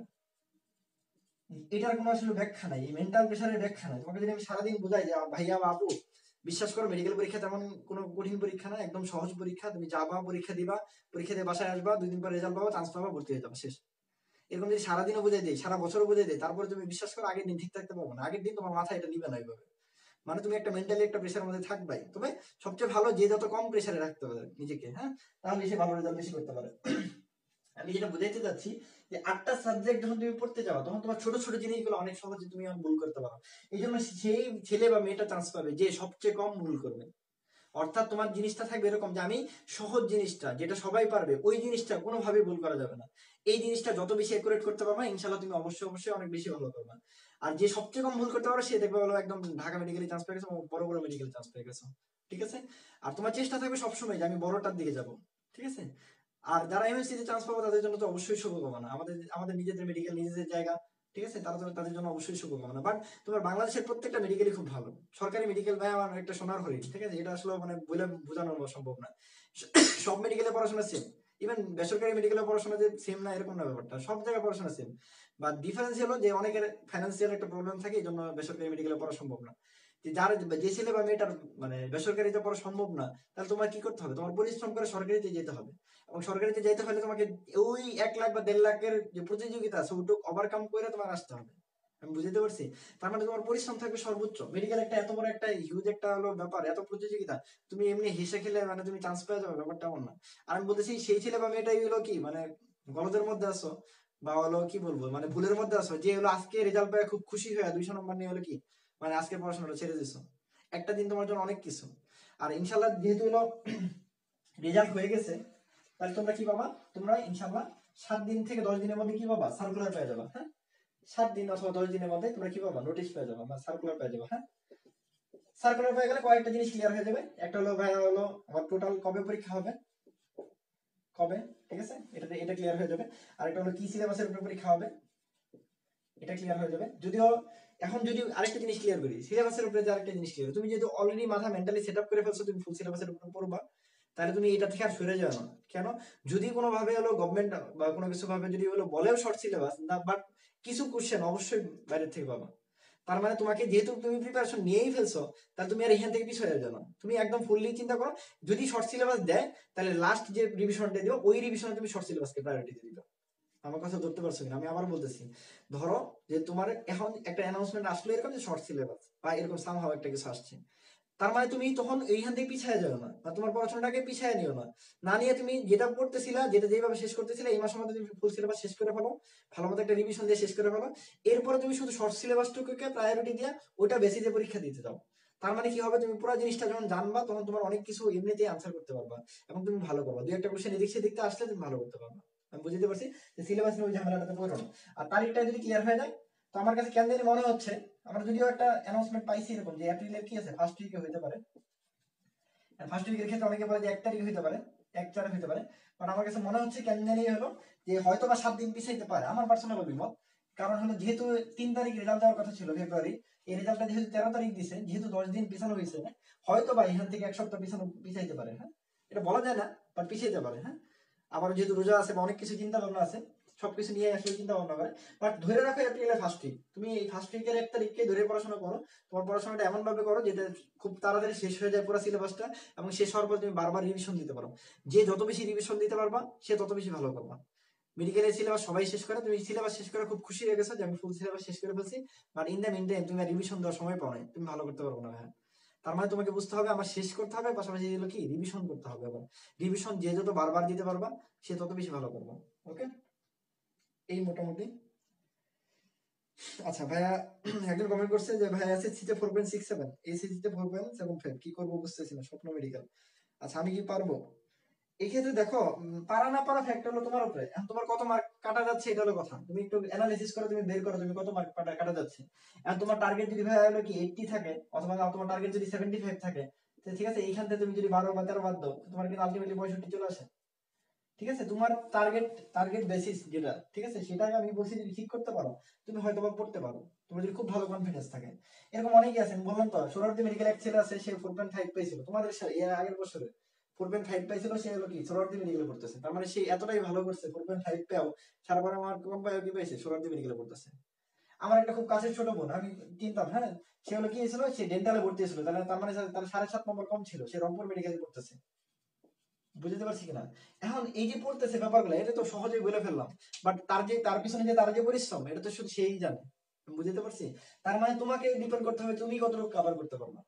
এটার কোনো আসলে ব্যাখ্যা নাই, এই মেন্টাল প্রেশারের ব্যাখ্যা নাই। তোমাকে যদি আমি সারাদিন বুঝাই যে ভাইয়া বা আপু, বিশ্বাস করো মেডিকেল পরীক্ষা তেমন কোনো কঠিন পরীক্ষা না, একদম সহজ পরীক্ষা। তুমি যাবা, পরীক্ষা দিবা, পরীক্ষা দিয়ে বাসায় আসবা, 2 দিন পর রেজাল্ট পাবা, চান্স পাবা, ভর্তি হয়ে যাবে, শেষ। এরকম যদি সারাদিনও বুঝাই দেয়, সারা বছরও বুঝাই দেয়, তারপরে তুমি বিশ্বাস করো আগের দিন ঠিক থাকতে পারবে না, আগের দিন তোমার মাথায় এটা নিবে না এইভাবে। মানে তুমি একটা মেন্টালি একটা প্রেশারের মধ্যে থাকবাই। তবে সবচেয়ে ভালো যে যত কম প্রেশারে রাখতে পারে নিজেকে, হ্যাঁ, তাহলে সে ভালো রেজাল্ট বেশি করতে পারে। আমি যেটা বুঝাইতে চাচ্ছি যে 8টা সাবজেক্ট যখন তুমি পড়তে যাও, তখন তোমার ছোট ছোট জিনিসগুলো অনেক সহজে তুমি ভুল করতে পারো। এই জন্য সেই ছেলে বা মেয়েটা চান্স পাবে যে সবচেয়ে কম ভুল করবে। অর্থাৎ তোমার জিনিসটা থাকবে এরকম যে আমি সহজ জিনিসটা যেটা সবাই পারবে, ওই জিনিসটা কোনোভাবে ভুল করা যাবে না। এই জিনিসটা যত বেশি একুরেট করতে পারবা, ইনশাল্লাহ তুমি অবশ্যই অবশ্যই অনেক বেশি ভালো করবা। আর যে সবচেয়ে কম ভুল করতে পারো, সে দেখবে বলো একদম ঢাকা মেডিকেলে চান্স পেয়ে গেছে, বড় বড় মেডিকেলে চান্স পেয়ে গেছে। ঠিক আছে, আর তোমার চেষ্টা থাকবে সবসময় যে আমি বড়টার দিকে যাব। ঠিক আছে, আর যারা এমএসসি তে চান্স পাবো তাদের জন্য তো অবশ্যই শুভকামনা, আমাদের আমাদের নিজেদের মেডিকেল নিজেদের জায়গা। ঠিক আছে, তারা তো তাদের জন্য অবশ্যই শুভকামনা। বাট তোমার বাংলাদেশের প্রত্যেকটা মেডিকেলই খুব ভালো। সরকারি মেডিকেল ভাই আমার একটা সোনার হরিণ। ঠিক আছে, এটা আসলে মানে বলে বোঝানো সম্ভব না। সব মেডিকেলে পড়াশোনা সেম, ইভেন বেসরকারি মেডিকেলে পড়াশোনা যে সেম না এরকম না ব্যাপারটা, সব জায়গায় পড়াশোনা সেম। বা ডিফারেন্স হলো যে অনেকের ফাইন্যান্সিয়াল একটা প্রবলেম থাকে, এই জন্য বেসরকারি মেডিকেলে পড়া সম্ভব না। যে যার যে ছেলে বা মেয়েটার মানে বেসরকারিতে পড়া সম্ভব না, তাহলে তোমার কি করতে হবে, তোমার পরিশ্রম করে সরকারিতে যেতে হবে। এবং সরকারিতে যেতে হলে তোমাকে ওই 1 লাখ বা 1.5 লাখের যে প্রতিযোগিতা আছে ওটুকু ওভারকাম করে তোমার আসতে হবে। আমি বুঝতে পারছি। তার মানে তোমার পরিশ্রম থাকবে সর্বোচ্চ। মেডিকেল একটা এত বড় একটা হিউজ একটা হলো ব্যাপার, এত প্রতিযোগিতা, তুমি এমনি হেসে খেলে মানে তুমি চান্স পেয়ে যাবে, ব্যাপারটা এমন না। আর আমি বলতেছি সেই ছেলে বা মেয়েটাই হলো কি মানে গলদের মধ্যে আছো, বা হলো কি বলবো মানে ভুলের মধ্যে আছো, যে হলো আজকে রেজাল্ট পেয়ে খুব খুশি হয়ে 200 নম্বর নিয়ে হলো কি মানে আজকে পড়াশোনাটা ছেড়ে দিছো। একটা দিন তোমার জন্য অনেক কিছু। আর ইনশাল্লাহ যেহেতু হলো রেজাল্ট হয়ে গেছে, তাহলে তোমরা কি পাবা, তোমরা ইনশাল্লাহ 7 দিন থেকে 10 দিনের মধ্যে কি পাবা, সার্কুলার পেয়ে যাবা। হ্যাঁ, 7 দিন অথবা 10 দিনের মধ্যে তোমরা কি পাবা, নোটিশ পেয়ে যাবা বা সার্কুলার পেয়ে যাবা। হ্যাঁ, সার্কুলার পেয়ে গেলে কয়েকটা জিনিস ক্লিয়ার হয়ে যাবে। একটা হলো ভাইয়া হলো আমার টোটাল কবে পরীক্ষা হবে, কবে, ঠিক আছে, এটা ক্লিয়ার হয়ে যাবে। আর একটা হলো কি সিলেবাসের উপরে পরীক্ষা হবে, এটা ক্লিয়ার হয়ে যাবে। যদিও এখন যদি আরেকটা জিনিস ক্লিয়ার করি, সিলেবাসের উপরে যে আরেকটা জিনিস ক্লিয়ার, তুমি যেহেতু অলরেডি মাথা মেন্টালি সেট আপ করে ফেলছো তুমি ফুল সিলেবাসের উপরে পড়বা, তাহলে তুমি এটা থেকে আর সরে যাও না। কেন, যদি কোনো ভাবে হলো গভর্নমেন্ট বা কোনো কিছু ভাবে যদি হলো বলেও শর্ট সিলেবাস না, বাট কিছু কোশ্চেন অবশ্যই বাইরে থেকে পাবা। তার মানে তোমাকে যেহেতু তুমি প্রিপারেশন নিয়েই ফেলছো, তাহলে তুমি আর এখান থেকে পিছু হয়ে যাও না, তুমি একদম ফুললি চিন্তা করো। যদি শর্ট সিলেবাস দেয়, তাহলে লাস্ট যে রিভিশনটা দিও ওই রিভিশনে তুমি শর্ট সিলেবাসকে প্রায়োরিটি দিবে। আমার কথা ধরতে পারছো কিনা, আমি আবার বলতেছি। ধরো যে তোমার এখন একটা অ্যানাউন্সমেন্ট আসলো এরকম যে শর্ট সিলেবাস বা এরকম সামহাও একটা কিছু আসছে, তার মানে তুমি তখন এইখান থেকে পিছিয়ে যাও না, বা তোমার পড়াশোনাটাকে পিছিয়ে নিও না। না নিয়ে তুমি যেটা পড়তেছিলা, যেটা যেভাবে শেষ করতেছিলে, এই মাসের মধ্যে তুমি ফুল সিলেবাস শেষ করে ফেলো, ভালো মতো একটা রিভিশন দিয়ে শেষ করে ফেলো। এরপরে তুমি শুধু শর্ট সিলেবাসটুকুকে প্রায়োরিটি দিয়ে ওটা বেশি দিয়ে পরীক্ষা দিতে যাও। তার মানে কি হবে, তুমি পুরো জিনিসটা যখন জানবা তখন তোমার অনেক কিছু এমনিতেই আনসার করতে পারবা, এবং তুমি ভালো করবা। দুই একটা কোশ্চেন এদিক সেদিক আসলে তুমি ভালো করতে পারবা। আমি বুঝতে পারছি যে সিলেবাস নিয়ে ওই ঝামেলাটাতে পড়ো না। আর তারিখটা যদি ক্লিয়ার হয়ে যায়, তো আমার কাছে কেন জানি মনে হচ্ছে, আমরা যদিও একটা অ্যানাউন্সমেন্ট পাইছি এরকম যে এপ্রিলের কি আছে ফার্স্ট উইকে হইতে পারে। ফার্স্ট উইকের ক্ষেত্রে অনেকে বলে যে 1 তারিখে হইতে পারে, 1/4 হইতে পারে। বাট আমার কাছে মনে হচ্ছে কেন জানি হলো যে হয়তো বা 7 দিন পিছাইতে পারে, আমার পার্সোনাল অভিমত। কারণ হলো যেহেতু 3 তারিখ রেজাল্ট দেওয়ার কথা ছিল ফেব্রুয়ারি, এই রেজাল্টটা যেহেতু 13 তারিখ দিছে, যেহেতু 10 দিন পিছানো হয়েছে, হয়তো বা এখান থেকে 1 সপ্তাহ পিছাইতে পারে। হ্যাঁ, এটা বলা যায় না, বাট পিছাইতে পারে। হ্যাঁ, আবার যেহেতু রোজা আছে বা অনেক কিছু চিন্তা ভাবনা আছে, সবকিছু নিয়ে আসলে চিন্তা ভাবনা করে। বাট ধরে রাখো এপ্রিলের ফার্স্ট উইক, তুমি এই ফার্স্ট উইকের 1 তারিখকে ধরে পড়াশোনা করো। তোমার পড়াশোনাটা এমন ভাবে করো যেটা খুব তাড়াতাড়ি শেষ হয়ে যায় পুরো সিলেবাসটা, এবং শেষ হওয়ার পর তুমি বারবার রিভিশন দিতে পারো। যে যত বেশি রিভিশন দিতে পারবা সে তত বেশি ভালো করবা। মেডিকেলের সিলেবাস সবাই শেষ করে, তুমি সিলেবাস শেষ করে খুব খুশি হয়ে গেছো যে আমি ফুল সিলেবাস শেষ করে ফেলছি, but in the mean time তুমি রিভিশন দেওয়ার সময় পাও নাই, তুমি ভালো করতে পারবো না। হ্যাঁ, তার মানে তোমাকে বুঝতে হবে আমার শেষ করতে হবে, পাশাপাশি এগুলো কি রিভিশন করতে হবে। আবার রিভিশন যে যত বারবার দিতে পারবা সে তত বেশি ভালো করবো। ওকে, এই মোটামুটি। আচ্ছা ভাইয়া, একজন কমেন্ট করছে যে ভাইয়া এসএসসি তে 4.67, এইচএসসি তে 4.75, কি করবো বুঝতেছি না, স্বপ্ন মেডিকেল। আচ্ছা আমি কি পারবো? এই ক্ষেত্রে দেখো, পারা না পারা ফ্যাক্টর হলো তোমার উপরে। এখন তোমার কত মার্ক কাটা যাচ্ছে এটা হলো কথা, তুমি একটু অ্যানালিসিস করে তুমি বের করো তুমি কত মার্ক কাটা যাচ্ছে। এখন তোমার টার্গেট যদি ভাইয়া হলো কি 80 থাকে, অথবা তোমার টার্গেট যদি 75 থাকে, তো ঠিক আছে, এইখান থেকে তুমি যদি 12 বা 13 বাদ দাও, তোমার কিন্তু আলটিমেটলি 65 চলে আসে। ঠিক আছে, তোমার টার্গেট টার্গেট বেসিস যেটা, ঠিক আছে, সেটাকে আমি বলছি যদি ঠিক করতে পারো, তুমি হয়তো বা পড়তে পারো, তোমার যদি খুব ভালো কনফিডেন্স থাকে। এরকম অনেকেই আছেন, বললাম তো, সোহরাওয়ার্দী মেডিকেল এক ছেলে আছে, সে 4.5 পাইছিল তোমাদের এর আগের বছরে, 4.5 পাইছিল, সে হলো কি সোহরাওয়ার্দী মেডিকেলে পড়তেছে। তার মানে সে এতটাই ভালো করছে, 4.5 পেও সারা বারো মার্ক কম পাইও কি পাইছে, সোহরাওয়ার্দী মেডিকেলে পড়তেছে। আমার একটা খুব কাছের ছোট বোন, আমি চিনতাম। হ্যাঁ, সে হলো কি হয়েছিল, সে ডেন্টালে ভর্তি হয়েছিল, তার মানে তার 7.5 নম্বর কম ছিল, সে রংপুর মেডিকেলে পড়তেছে। বুঝতে পারছি কিনা? এখন এই যে পড়তেছে ব্যাপারগুলো, এটা তো সহজেই বলে ফেললাম, বাট তার পিছনে যে তার যে পরিশ্রম, এটা তো শুধু সেই জানে। বুঝতে পারছি? তার মানে তোমাকে ডিপেন্ড করতে হবে তুমি কতটুকু কভার করতে পারবে।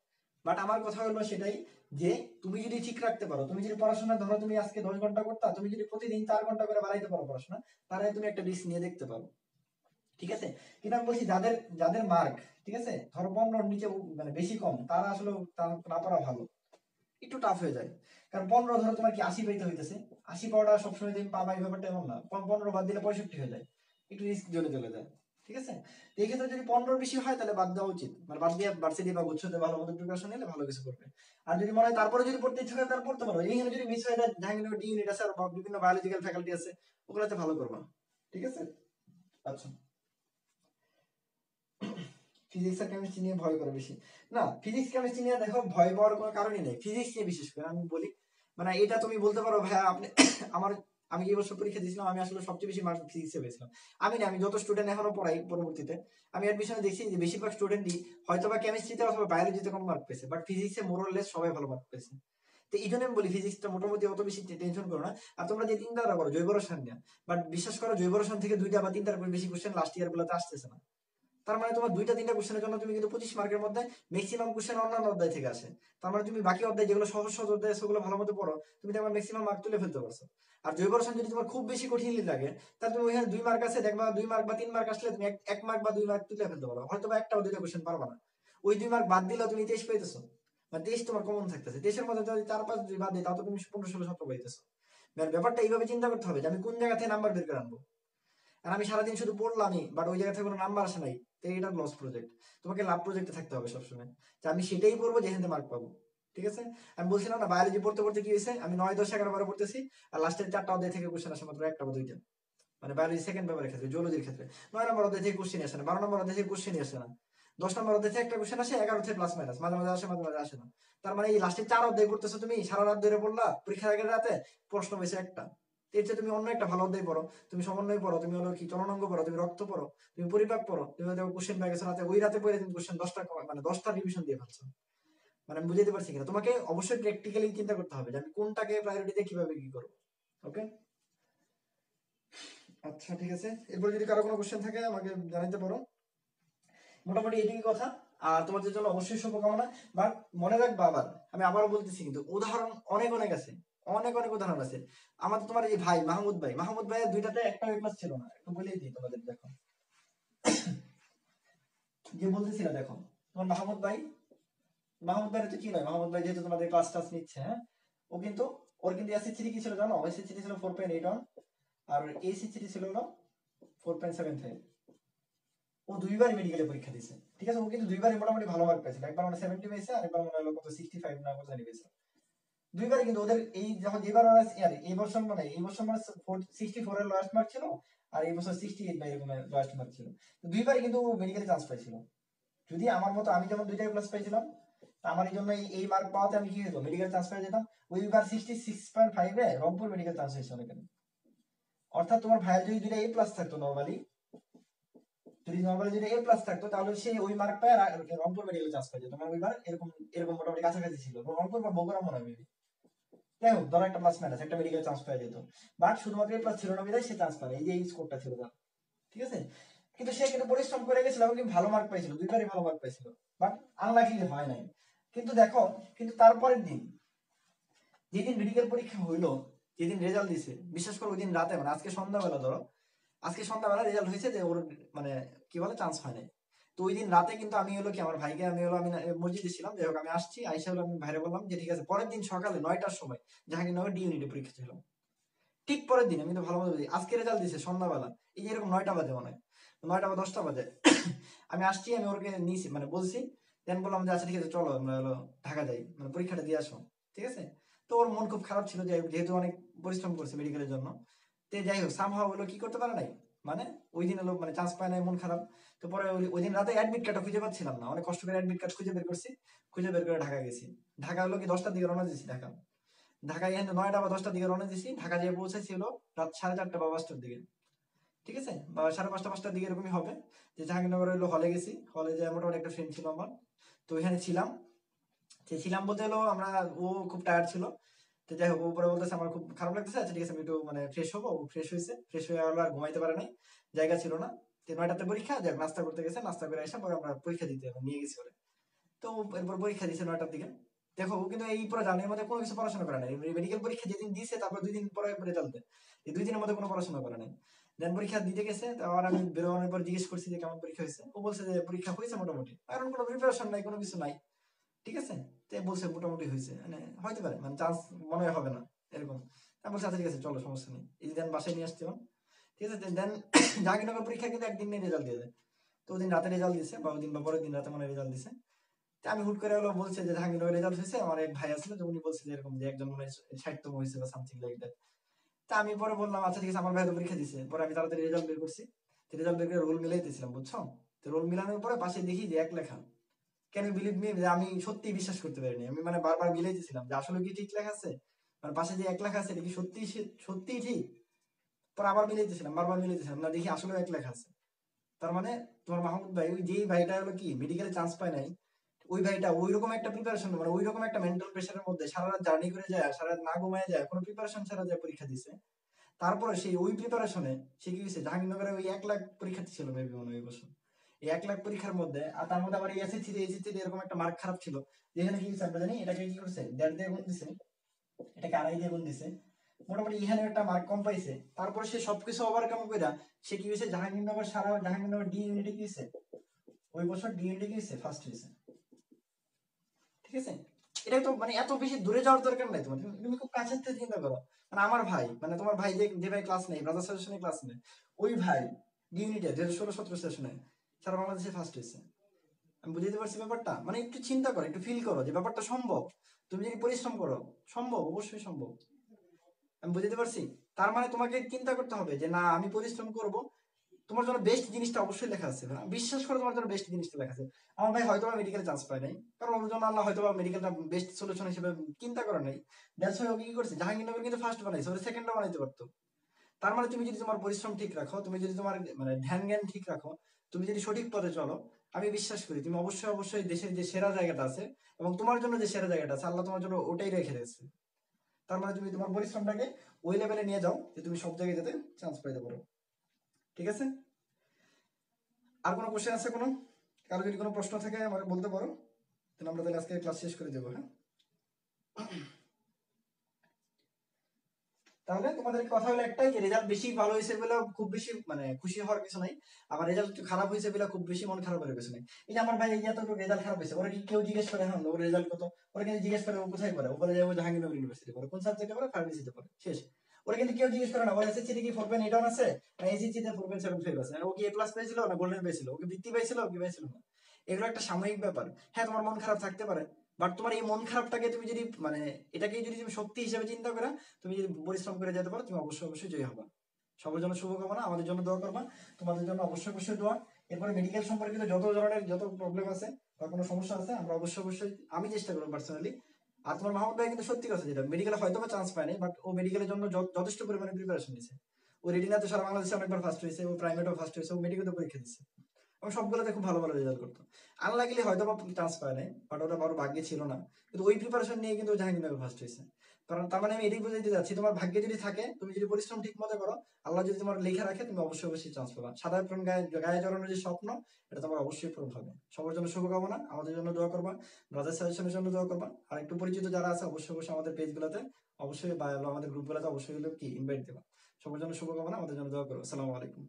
বাট আমার কথা হলো সেটাই, যে তুমি যদি ঠিক রাখতে পারো, তুমি যদি পড়াশোনা ধরো তুমি আজকে 10 ঘন্টা করতা, তুমি যদি প্রতিদিন 4 ঘন্টা করে বাড়াইতে পারো পড়াশোনা, তাহলে তুমি একটা রিস্ক নিয়ে দেখতে পারো। ঠিক আছে, কিন্তু আমি বলছি যাদের যাদের মার্ক, ঠিক আছে, ধরো 15 নিচে, মানে বেশি কম, তারা আসলে না পারা ভালো, একটু টাফ হয়ে যায়। কারণ 15 ধরো তোমার কি 80 পাইতে হইতেছে, 80 পাওয়াটা সবসময় তুমি পাবা এই ব্যাপারটা এমন না, 15 বাদ দিলে 65 হয়ে যায়, একটু রিস্ক জোনে চলে যায়। ঠিক আছে, তো এই ক্ষেত্রে যদি 15 বেশি হয় তাহলে বাদ দেওয়া উচিত, মানে বাদ দিয়ে ভার্সিটি বা গুচ্ছতে ভালো মতো প্রিপারেশন নিলে ভালো কিছু করবে। আর যদি মনে হয় তারপরে যদি পড়তে ইচ্ছা করে তাহলে পড়তে পারো, এইখানে যদি মিস হয়ে যায় জাহাঙ্গীরনগর ডি ইউনিট আছে আর বিভিন্ন বায়োলজিক্যাল ফ্যাকাল্টি আছে, ওগুলোতে ভালো করবা। ঠিক আছে, আচ্ছা। ফিজিক্স আর কেমিস্ট্রি নিয়ে ভয় করে বেশি, না ফিজিক্স কেমিস্ট্রি নিয়ে দেখো ভয় পাওয়ার কোনো কারণই নেই, ফিজিক্স নিয়ে বিশেষ করে আমি বলি, মানে এটা তুমি বলতে পারো ভাইয়া আপনি আমার, আমি এই বছর পরীক্ষা দিয়েছিলাম, আমি আসলে সবচেয়ে বেশি মার্ক ফিজিক্সে পেয়েছিলাম। আমি না, আমি যত স্টুডেন্ট এখনো পড়াই পরবর্তীতে, আমি অ্যাডমিশনে দেখছি যে বেশিরভাগ স্টুডেন্টই হয়তো বা কেমিস্ট্রিতে অথবা বায়োলজিতে কম মার্ক পেয়েছে, বাট ফিজিক্সে মোরলেস সবাই ভালো মার্ক পেয়েছে। তো এই জন্য আমি বলি ফিজিক্সটা মোটামুটি অত বেশি টেনশন করো না। আর তোমরা যে চিন্তা করো জৈব রসায়ন নিয়ে, বাট বিশ্বাস করো জৈব রসায়ন থেকে 2টা বা 3টার বেশি কোশ্চেন লাস্ট ইয়ার গুলোতে আসতেছে না। তার মানে তোমার 2-3টা কোশ্চেনের জন্য তুমি কিন্তু 25 মার্কের মধ্যে ম্যাক্সিমাম কোশ্চেন অন্যান্য অধ্যায় থেকে আসে। তার মানে তুমি বাকি অধ্যায় যেগুলো সহজ সহজ অধ্যায় আছে সেগুলো ভালো মতো পড়ো, তুমি দেখবা ম্যাক্সিমাম মার্ক তুলে ফেলতে পারছো। আর জৈব রসায়ন যদি তোমার খুব বেশি কঠিনলি লাগে, তাহলে তুমি ওইখানে 2 মার্ক আছে, দেখবা 2 মার্ক বা 3 মার্ক আসলে তুমি 1 মার্ক বা 2 মার্ক তুলে ফেলতে পারো, হয়তো বা একটা বা দুইটা কোশ্চেন পারবা না। ওই 2 মার্ক বাদ দিলেও তুমি 23 পাইতেছো, মানে 23 তোমার কমন থাকতেছে। 23-এর মধ্যে যদি 4-5 যদি বাদ দিই, তাও তো তুমি 15-16-17 পাইতেছো। ব্যাপারটা এইভাবে চিন্তা করতে হবে যে আমি কোন জায়গা থেকে নাম্বার বের করে আনবো। আর আমি সারাদিন শুধু পড়লামই, বাট ওই জায়গা থেকে কোনো নাম্বার আসে নাই, তো এটা লস প্রজেক্ট। তোমাকে লাভ প্রজেক্টে থাকতে হবে সবসময়, যে আমি সেটাই পড়বো যেখান থেকে মার্ক পাবো। ঠিক আছে? আমি বলছিলাম না, বায়োলজি পড়তে পড়তে কি হয়েছে, আমি 9, 10, 11, 12 পড়তেছি, আর লাস্টের 4টা অধ্যায় থেকে কোশ্চেন আসে মাত্র 1টা বা 2টা। মানে বায়োলজি সেকেন্ড পেপারের ক্ষেত্রে, জিওলজির ক্ষেত্রে 9 নম্বর অধ্যায় থেকে কোশ্চেন আসে না, 12 নম্বর অধ্যায় থেকে কোশ্চেনই আসে না, 10 নম্বর অধ্যায় থেকে একটা কোশ্চেন আসে, 11 থেকে প্লাস মাইনাস মাঝে মাঝে আসে, মাঝে মাঝে আসে না। তার মানে এই লাস্টের 4 অধ্যায় পড়তেছো তুমি, সারা রাত ধরে পড়লা, পরীক্ষার আগের রাতে প্রশ্ন হয়েছে একটা। এর চেয়ে তুমি অন্য একটা ভালো অধ্যায় পড়ো, তুমি সমন্বয় পড়ো, তুমি হলো কি চলনাঙ্গ পড়ো, তুমি রক্ত পড়ো, তুমি পরিপাক পড়ো, তুমি হয়তো কোশ্চেন পেয়ে গেছো রাতে, ওই রাতে পড়ে তুমি কোশ্চেন 10টা মানে 10টা রিভিশন দিয়ে ফেলছো। মানে আমি বুঝাতে পারছি কিনা, তোমাকে অবশ্যই প্র্যাকটিক্যালি চিন্তা করতে হবে যে আমি কোনটাকে প্রায়োরিটি দিয়ে কিভাবে কি করবো। ওকে, আচ্ছা ঠিক আছে। এরপর যদি কারো কোনো কোশ্চেন থাকে আমাকে জানাতে পারো। মোটামুটি এটুকুই কথা। আর তোমাদের জন্য অবশ্যই শুভকামনা। বাট মনে রাখবা, আবার আমি আবারও বলতেছি, কিন্তু উদাহরণ অনেক অনেক আছে, অনেক অনেক উদাহরণ আছে। আমাদের তোমার এই ভাই মাহমুদ ভাইয়ের 2টাতে একটা এ প্লাস ছিল না, একটু বলেই দিই তোমাদের। দেখো, যে বলতেছিল, দেখো তোমার মাহমুদ ভাই তো কি নয়, মাহমুদ ভাই যেহেতু তোমাদের ক্লাস টাস নিচ্ছে, হ্যাঁ, ও কিন্তু, ওর কিন্তু এসএসসি কি ছিল জানো? এসএসসি ছিল 4.81, আর এইচএসসি ছিল হলো 4.75। ও 2বার মেডিকেলে পরীক্ষা দিয়েছে। ঠিক আছে? ও কিন্তু 2বারই মোটামুটি ভালো মার্ক পেয়েছিল, একবার মানে 70 পেয়েছে, আর একবার মনে হলো কত 65 না কত জানি পেয়েছে। 2বারই কিন্তু ওদের এই যখন যেবার এই বছর মানে 64 এর লাস্ট মার্ক ছিল, আর এই বছর 68 বা এরকম লাস্ট মার্ক ছিল। তো 2বারই কিন্তু মেডিকেলে চান্স পাইছিল। যদি আমার মতো, আমি যেমন 2টাই প্লাস পাইছিলাম, তা আমার এই জন্য এই মার্ক পাওয়াতে আমি কি হতো, মেডিকেল চান্স পেয়ে যেতাম। ওইবার 66.5 এ রংপুর মেডিকেল চান্স হয়েছিল এখানে। অর্থাৎ তোমার ভাইয়ের যদি 2টা এ প্লাস থাকতো নরমালি, যদি এ প্লাস থাকতো, তাহলে সে ওই মার্ক পায় আর রংপুর মেডিকেল চান্স পাই যেত। মানে ওইবার এরকম এরকম মোটামুটি কাছাকাছি ছিল, রংপুর বা বগুড়া মনে হয় মেবি। যাই হোক, ধরো একটা প্লাস মাইনাস একটা মেডিকেল চান্স পাওয়া যেত। বাট শুধুমাত্র এ প্লাস ছিল না বিধায় সে চান্স পায়, এই যে এই স্কোরটা ছিল তার। ঠিক আছে? কিন্তু সে কিন্তু পরিশ্রম করে গেছিল এবং কি ভালো মার্ক পাইছিল, 2বারই ভালো মার্ক পাইছিল। বাট আনলাকিলি হয় নাই। কিন্তু দেখো, কিন্তু তারপরের দিন যেদিন মেডিকেল পরীক্ষা হইলো, যেদিন রেজাল্ট দিছে, বিশেষ করে ওই দিন রাতে, মানে আজকে সন্ধ্যাবেলা রেজাল্ট হয়েছে যে ওর মানে কি বলে চান্স হয় নাই। তো ওই দিন রাতে কিন্তু আমি হলো কি আমার ভাইকে, আমি মসজিদে ছিলাম, যাই হোক আমি আসছি, আইসা হলো আমি ভাইরে বললাম যে ঠিক আছে, পরের দিন সকালে 9টার সময় জাহাঙ্গীরনগর ডি ইউনিটে পরীক্ষা ছিল। ঠিক পরের দিন, আমি তো ভালো মতো বুঝি, আজকে রেজাল্ট দিছে সন্ধ্যাবেলা, এই যে এরকম 9টা বাজে মনে হয়, 9টা বা 10টা বাজে। আমি আসছি, আমি ওকে নিয়েছি, মানে বলছি, দেন বললাম যে আচ্ছা ঠিক আছে চলো আমরা হলো ঢাকা যাই, মানে পরীক্ষাটা দিয়ে আসো। ঠিক আছে? তো ওর মন খুব খারাপ ছিল, যে যেহেতু অনেক পরিশ্রম করছে মেডিকেলের জন্য। তো যাই হোক, সামহাও হলো কি করতে পারে নাই, মানে ওই দিন হলো মানে চান্স পায় নাই, মন খারাপ। তো পরে ওই দিন রাতে অ্যাডমিট কার্ডটা খুঁজে পাচ্ছিলাম না, অনেক কষ্ট করে অ্যাডমিট কার্ড খুঁজে বের করছি, খুঁজে বের করে ঢাকা গেছি। ঢাকা হলো কি 10টার দিকে রওনা দিয়েছি ঢাকা। ঢাকায় এখানে 9টা বা 10টার দিকে রওনা দিয়েছি, ঢাকা যেয়ে পৌঁছেছি হলো রাত 4:30 বা 5টার দিকে। ঠিক আছে? বা 5:30 5টার দিকে এরকমই হবে। যে জাহাঙ্গীরনগর হলো হলে গেছি, হলে যে মোটামুটি একটা ফ্রেন্ড ছিল আমার, তো ওইখানে ছিলাম। সে ছিলাম বলতে হলো আমরা, ও খুব টায়ার্ড ছিল। তো যাই হোক, ও পরে বলতেছে আমার খুব খারাপ লাগতেছে, আচ্ছা ঠিক আছে আমি একটু মানে ফ্রেশ হবো। ও ফ্রেশ হয়েছে, ফ্রেশ হয়ে হলো আর ঘুমাইতে পারে নাই, জায়গা ছিল না। তো 9টাতে পরীক্ষা, যাক নাস্তা করতে গেছে, নাস্তা করে এসে পরে আমরা পরীক্ষা দিতে নিয়ে গেছি ওরে। তো এরপর পরীক্ষা দিয়েছে 9টার দিকে। দেখো, ও কিন্তু এই পুরো জার্নির মধ্যে কোনো কিছু পড়াশোনা করে নাই। মেডিকেল পরীক্ষা যেদিন দিয়েছে, তারপর 2 দিন পরে রেজাল্ট দেয়, এই 2 দিনের মধ্যে কোনো পড়াশোনা করে নাই। দেন পরীক্ষা দিতে গেছে, তো আবার আমি বেরোনোর পর জিজ্ঞেস করছি যে কেমন পরীক্ষা হয়েছে, ও বলছে যে পরীক্ষা হয়েছে মোটামুটি, কারণ কোনো প্রিপারেশন নাই, কোনো কিছু নাই। ঠিক আছে? তো বলছে মোটামুটি হয়েছে, মানে হইতে পারে, মানে চান্স মনে হয় হবে না এরকম। আমি বলছি আচ্ছা ঠিক আছে চলো, সমস্যা নেই। এই দেন বাসায় নিয়ে আসতে হবে। ঠিক আছে? দেন জাহাঙ্গীরনগর পরীক্ষা কিন্তু একদিন নিয়ে রেজাল্ট দিয়ে দেয়। তো ওদিন রাতে রেজাল্ট দিছে, বা ওদিন বা পরের দিন রাতে মনে রেজাল্ট দিছে। তা আমি হুট করে হলো বলছে যে জাহাঙ্গীরনগর রেজাল্ট হয়েছে, আমার এক ভাই আসলে, তো উনি বলছে যে এরকম যে একজন মনে হয় 60তম হয়েছে বা সামথিং লাইক দ্যাট। তা আমি পরে বললাম আচ্ছা ঠিক আছে, আমার ভাই তো পরীক্ষা দিছে। পরে আমি তাড়াতাড়ি রেজাল্ট বের করছি, রেজাল্ট বের করে রোল মিলাইতেছিলাম, বুঝছো? তো রোল মিলানোর পরে পাশে দেখি যে 1 লেখা। ক্যান ইউ বিলিভ মি, যে আমি সত্যি বিশ্বাস করতে পারিনি। আমি মানে বারবার মিলাইতেছিলাম যে আসলে কি ঠিক লেখা আছে, মানে পাশে যে 1 লেখা আছে এটা কি সত্যি সত্যিই ঠিক। পরে আবার মিলাইতেছিলাম, বারবার মিলাইতেছিলাম, না দেখি আসলে 1 লেখা আছে। তার মানে তোমার মাহমুদ ভাই, ওই যেই ভাইটা হলো কি মেডিকেলে চান্স পায় নাই, ওই ভাইটা ওইরকম একটা প্রিপারেশন, মানে ওইরকম একটা মেন্টাল প্রেশারের মধ্যে সারা রাত জার্নি করে যায়, সারা রাত না ঘুমায় যায়, কোনো প্রিপারেশন ছাড়া যায় পরীক্ষা দিছে। তারপরে সেই ওই প্রিপারেশনে সে কি হয়েছে, জাহাঙ্গীরনগরে ওই 1 লাখ পরীক্ষার্থী ছিল মেবি মনে হয় ওই বছর। এই 1 লাখ পরীক্ষার মধ্যে, আর তার মধ্যে আবার এসএসসি এরকম একটা মার্ক খারাপ ছিল, যেখানে কি আমরা জানি এটাকে কি করছে 1.5 দিয়ে গুণ দিছে, এটাকে 2.5 দিয়ে গুণ দিছে, মোটামুটি এখানে একটা মার্ক কম পাইছে। তারপরে সে সবকিছু ওভারকাম কইরা সে কি হয়েছে, জাহাঙ্গীরনগর ডি ইউনিটে কি হয়েছে, ওই বছর ডি ইউনিটে কি হয়েছে, ফার্স্ট হয়েছে। ঠিক আছে, এটা তো মানে এত বেশি দূরে যাওয়ার দরকার নাই তোমার, তুমি খুব কাছের থেকে চিন্তা করো। মানে আমার ভাই, মানে তোমার ভাই যে ভাই ক্লাস নেই, ব্রাদার সেশনে ক্লাস নেই, ওই ভাই ডি ইউনিটে 2016-17 সেশনে সারা বাংলাদেশে ফার্স্ট হয়েছে। আমি বুঝতে পারছি ব্যাপারটা, মানে একটু চিন্তা করো, একটু ফিল করো যে ব্যাপারটা সম্ভব। তুমি যদি পরিশ্রম করো সম্ভব, অবশ্যই সম্ভব। আমি বুঝতে পারছি। তার মানে তোমাকে চিন্তা করতে হবে যে না আমি পরিশ্রম করব, তোমার জন্য বেস্ট জিনিসটা অবশ্যই লেখা আছে। বিশ্বাস করে তোমার জন্য বেস্ট জিনিসটা লেখা আছে। আমার ভাই হয়তো মেডিকেলে চান্স পায় নাই, কারণ ওর জন্য আল্লাহ হয়তো মেডিকেলটা বেস্ট সলিউশন হিসেবে চিন্তা করে নাই। দ্যাটস ওয়াই ওকে কি করছে, জাহাঙ্গীরনগর কিন্তু ফার্স্ট বানাইছে, ওর সেকেন্ডও বানাইতে পারতো। তার মানে তুমি যদি তোমার পরিশ্রম ঠিক রাখো, তুমি যদি তোমার মানে ধ্যান জ্ঞান ঠিক রাখো, তুমি যদি সঠিক পথে চলো, আমি বিশ্বাস করি তুমি অবশ্যই অবশ্যই দেশের যে সেরা জায়গাটা আছে এবং তোমার জন্য যে সেরা জায়গাটা আছে, আল্লাহ তোমার জন্য ওটাই রেখে দিয়েছে। তার মানে তুমি তোমার পরিশ্রমটাকে ওই লেভেলে নিয়ে যাও যে তুমি সব জায়গায় যেতে চান্স পাইতে পারো। ঠিক আছে, আর কোনো কোশ্চেন আছে কোনো? কারো যদি কোনো প্রশ্ন থাকে আমাকে বলতে পারো, তাহলে আমরা তাহলে আজকে ক্লাস শেষ করে দেবো। হ্যাঁ, তাহলে তোমাদের কথা হলো একটাই যে রেজাল্ট বেশি ভালো হয়েছে বলে খুব বেশি মানে খুশি হওয়ার কিছু নাই, আবার রেজাল্ট খারাপ হয়েছে বলে খুব বেশি মন খারাপ হওয়ার কিছু নাই। এই যে আমার ভাই এই যে এতটুকু রেজাল্ট খারাপ হয়েছে, ওরা কি কেউ জিজ্ঞেস করে হ্যাঁ ওর রেজাল্ট কত? ওরা কিন্তু জিজ্ঞেস করে ও কোথায় পড়ে, ও বলে যাবো জাহাঙ্গীরনগর ইউনিভার্সিটি পড়ে, কোন সাবজেক্টে পড়ে, ফার্মেসিতে পড়ে, শেষ। ওরা কিন্তু কেউ জিজ্ঞেস করে না ওর এসএসসি তে কি 4.8 আছে, না এসএসসি তে 4.75 আছে, ও কি এ প্লাস পেয়েছিল না গোল্ডেন পেয়েছিল, ওকে বৃত্তি পেয়েছিল কি পেয়েছিল না। এগুলো একটা সাময়িক ব্যাপার। হ্যাঁ তোমার মন খারাপ থাকতে পারে, বাট তোমার এই মন খারাপটাকে তুমি যদি মানে এটাকে যদি তুমি শক্তি হিসেবে চিন্তা করো, তুমি যদি পরিশ্রম করে যেতে পারো, তুমি অবশ্যই অবশ্যই জয়ী হবা। সবার জন্য শুভকামনা, আমাদের জন্য দোয়া করবা, তোমাদের জন্য অবশ্যই অবশ্যই দোয়া। এরপরে মেডিকেল সম্পর্কিত যত ধরনের যত প্রবলেম আছে বা কোনো সমস্যা আছে, আমরা অবশ্যই অবশ্যই আমি চেষ্টা করবো পার্সোনালি। আর তোমার মাহমুদ ভাই কিন্তু সত্যি কথা, যেটা মেডিকেলে হয়তো বা চান্স পায়নি, বাট ও মেডিকেলের জন্য যথেষ্ট পরিমাণে প্রিপারেশন নিয়েছে। ও রেটিনাতে সারা বাংলাদেশে অনেকবার ফার্স্ট হয়েছে, ও প্রাইমেটেও ফার্স্ট হয়েছে, ও মেডিকেলও পরীক্ষা দিচ্ছে এবং সবগুলোতে খুব ভালো ভালো রেজাল্ট করতো। আনলাকিলি হয়তো বা চান্স পায় নাই, বাট ওটা বড় ভাগ্যে ছিল না, কিন্তু ওই প্রিপারেশন নিয়ে কিন্তু জাহাঙ্গীরনগর ফার্স্ট হয়েছে। কারণ তার মানে আমি এটাই বুঝাইতে যাচ্ছি, তোমার ভাগ্যে যদি থাকে, তুমি যদি পরিশ্রম ঠিক মতো করো, আল্লাহ যদি তোমার লেখা রাখে, তুমি অবশ্যই অবশ্যই চান্স পাবা। সাদা পূরণ গায়ে গায়ে জড়ানোর যে স্বপ্ন, এটা তোমার অবশ্যই পূরণ হবে। সবার জন্য শুভকামনা, আমাদের জন্য দোয়া করবা, ব্রাদার সাজেশনের জন্য দোয়া করবা। আর একটু পরিচিত যারা আছে অবশ্যই অবশ্যই আমাদের পেজগুলোতে অবশ্যই বা আমাদের গ্রুপগুলোতে অবশ্যই কি ইনভাইট দেবা। সবার জন্য শুভকামনা, আমাদের জন্য দোয়া করো। আসসালামু আলাইকুম।